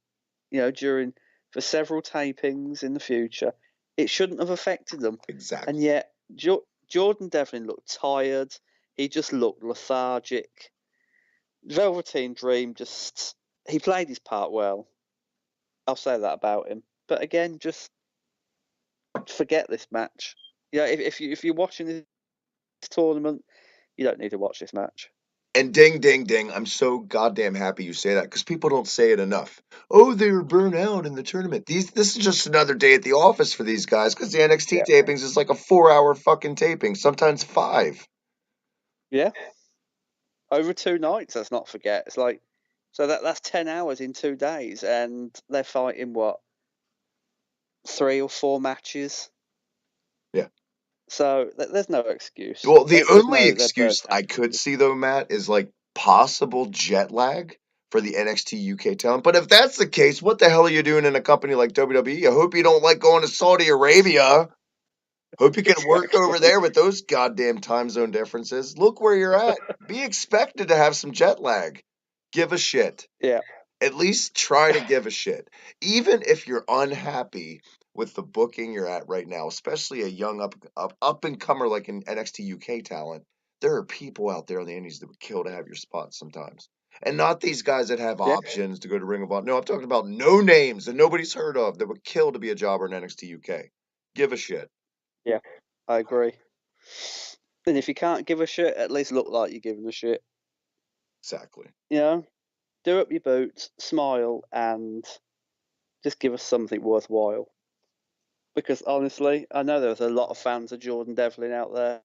for several tapings in the future. It shouldn't have affected them. Exactly. And yet, Jordan Devlin looked tired. He just looked lethargic. Velveteen Dream he played his part well. I'll say that about him. But again, just forget this match. If you're watching this tournament, you don't need to watch this match. And ding, ding, ding. I'm so goddamn happy you say that because people don't say it enough. Oh, they were burnt out in the tournament. This is just another day at the office for these guys because the NXT tapings is like a 4-hour fucking taping, sometimes 5. Yeah. Over 2 nights, let's not forget. It's like, so that's 10 hours in 2 days, and they're fighting, 3 or 4 matches? Yeah. So there's no excuse. Well, the only they're excuse burnt out. I could see though, Matt, is like possible jet lag for the NXT UK talent. But if that's the case, what the hell are you doing in a company like WWE? I hope you don't like going to Saudi Arabia. Hope you can work over there with those goddamn time zone differences. Look where you're at. Be expected to have some jet lag. Give a shit. Yeah. At least try to give a shit. Even if you're unhappy with the booking you're at right now, especially a young up and comer like an NXT UK talent, there are people out there on the indies that would kill to have your spot sometimes. And not these guys that have options to go to Ring of Honor. No, I'm talking about no names that nobody's heard of that would kill to be a jobber in NXT UK. Give a shit. Yeah, I agree. And if you can't give a shit, at least look like you're giving a shit. Exactly. Do up your boots, smile, and just give us something worthwhile. Because honestly, I know there's a lot of fans of Jordan Devlin out there,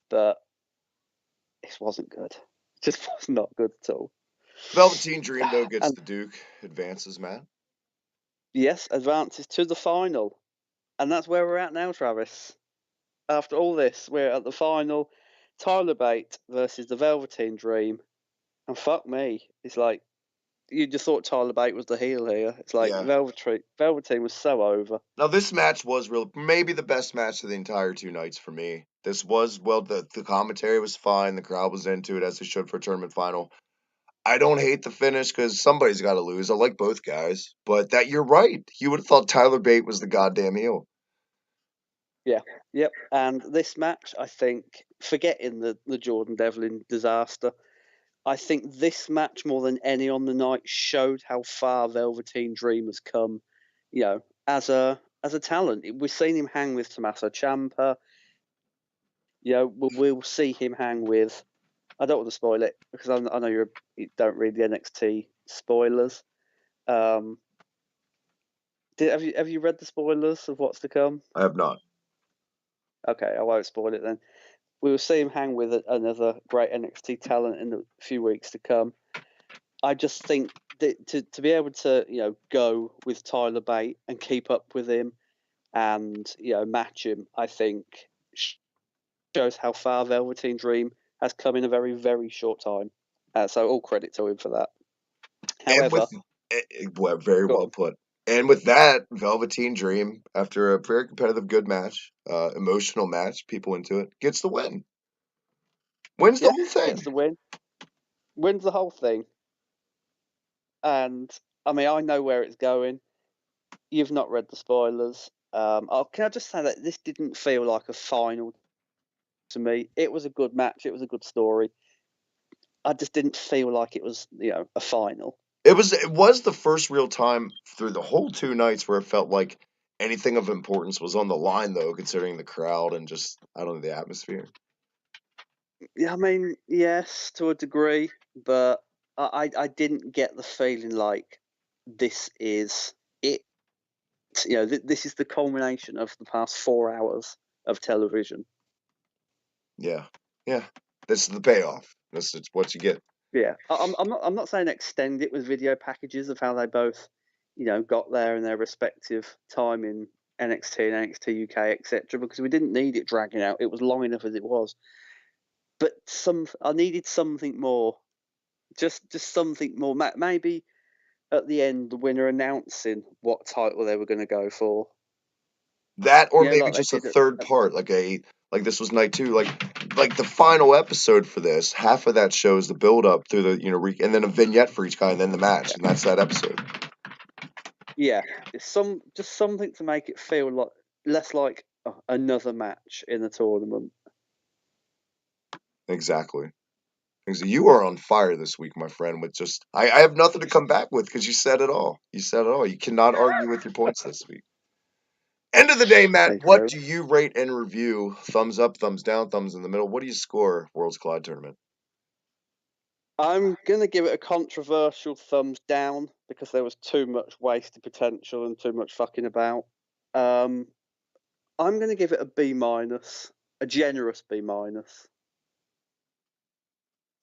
but it wasn't good. It just was not good at all. Velveteen Dream, though, gets And the Duke, advances, Matt. yes, advances to the final. And that's where we're at now, Travis. After all this, we're at the final. Tyler Bate versus the Velveteen Dream. And fuck me, it's like, you just thought Tyler Bate was the heel here. It's like Yeah. Velveteen was so over. Now, this match was maybe the best match of the entire 2 nights for me. This was, well, the commentary was fine. The crowd was into it, as they should for a tournament final. I don't hate the finish because somebody's got to lose. I like both guys. But you're right. You would have thought Tyler Bate was the goddamn heel. Yeah, yep. And this match, I think, forgetting the Jordan Devlin disaster, I think this match more than any on the night showed how far Velveteen Dream has come. As a talent, we've seen him hang with Tommaso Ciampa. We'll see him hang with. I don't want to spoil it because I know you don't read the NXT spoilers. Have you read the spoilers of what's to come? I have not. Okay, I won't spoil it then. We will see him hang with another great NXT talent in the few weeks to come. I just think that to be able to go with Tyler Bate and keep up with him and match him, I think shows how far Velveteen Dream has come in a very, very short time. So all credit to him for that. However, very well put. And with that, Velveteen Dream, after a very competitive, good match, emotional match, people into it, gets the win. Wins the whole thing. Gets the win. Wins the whole thing. And I mean, I know where it's going. You've not read the spoilers. Can I just say that this didn't feel like a final to me? It was a good match. It was a good story. I just didn't feel like it was, a final. It was the first real time through the whole 2 nights where it felt like anything of importance was on the line, though, considering the crowd and just, I don't know, the atmosphere. Yeah, I mean, yes, to a degree, but I didn't get the feeling like this is it. This is the culmination of the past 4 hours of television. Yeah. This is the payoff. This is what you get. Yeah, I'm not saying extend it with video packages of how they both, got there in their respective time in NXT and NXT UK, etc. Because we didn't need it dragging out. It was long enough as it was. But I needed something more, just something more. Maybe at the end, the winner announcing what title they were going to go for. That, or Yeah, maybe like they just a did third at part, like this was night 2, like the final episode for this. Half of that shows the build up through the and then a vignette for each guy, and then the match, and that's that episode. Yeah, it's just something to make it feel like less like another match in the tournament. Exactly. You are on fire this week, my friend. With just, I have nothing to come back with because you said it all. You said it all. You cannot argue with your points this week. End of the day, Matt. Thank you What very do you rate and review? Thumbs up, thumbs down, thumbs in the middle. What do you score Worlds Collide tournament? I'm going to give it a controversial thumbs down because there was too much wasted potential and too much fucking about. I'm going to give it a B-, a generous B-.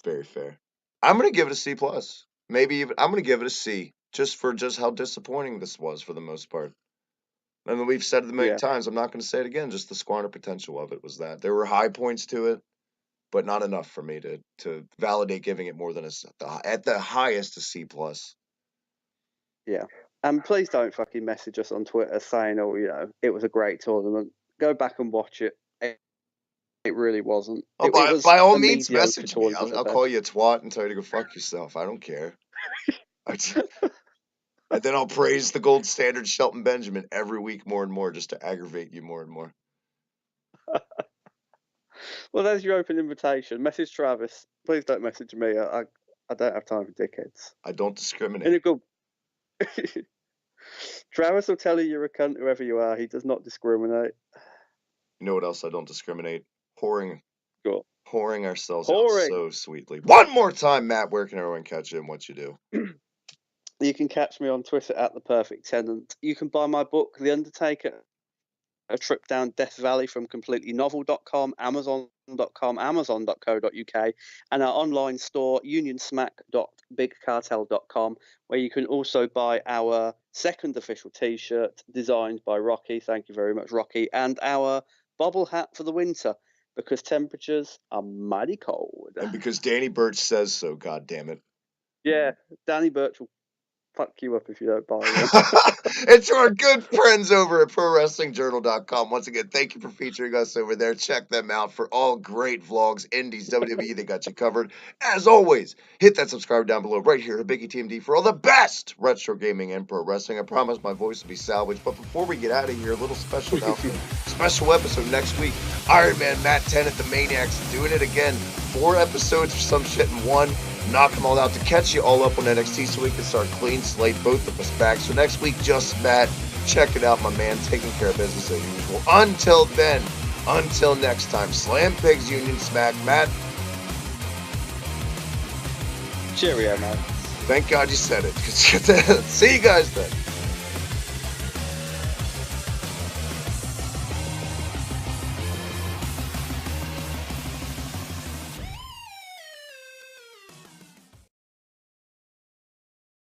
Very fair. I'm gonna give it a C plus. Maybe even I'm gonna give it a C, just for just how disappointing this was for the most part. I mean, we've said it a million Yeah, times. I'm not gonna say it again. Just the squander potential of it was that there were high points to it, but not enough for me to validate giving it more than at the highest a C plus. yeah. And please don't fucking message us on Twitter saying, oh, it was a great tournament. Go back and watch it. It really wasn't. Oh, It was by all a means, mediocre message me. tournament I'll at call best. you a twat and tell you to go fuck yourself. I don't care. And then I'll praise the gold standard Shelton Benjamin every week more and more just to aggravate you more and more. Well, there's your open invitation. Message Travis. Please don't message me. I don't have time for dickheads. I don't discriminate. In a good. Travis will tell you you're a cunt whoever you are. He does not discriminate. You know what else I don't discriminate? Whoring. Cool. Whoring ourselves Whoring. out so sweetly. One more time, Matt. Where can everyone catch you and what you do? You can catch me on Twitter at The Perfect Tenant. You can buy my book, The Undertaker, A Trip Down Death Valley from CompletelyNovel.com, Amazon.com, Amazon.co.uk, and our online store, unionsmack.bigcartel.com, where you can also buy our second official t-shirt designed by Rocky. Thank you very much, Rocky. And our bobble hat for the winter, because temperatures are mighty cold. And because Danny Birch says so, God damn it. Yeah, Danny Birch will fuck you up if you don't buy one. And to our good friends over at ProWrestlingJournal.com, once again, thank you for featuring us over there. Check them out for all great vlogs, indies, WWE, they got you covered. As always, hit that subscribe down below right here at Hibiki TMD for all the best retro gaming and pro wrestling. I promise my voice will be salvaged, but before we get out of here, a little special announcement. Special episode next week. Iron Man Matt Tennant, the Maniacs, doing it again. 4 episodes for some shit in one. Knock them all out to catch you all up on NXT so we can start clean slate, both of us back. So next week, just Matt. Check it out, my man. Taking care of business as usual. Until then, until next time, Slam Pigs, Union Smack. Matt. Cheerio, man. Thank God you said it. See you guys then.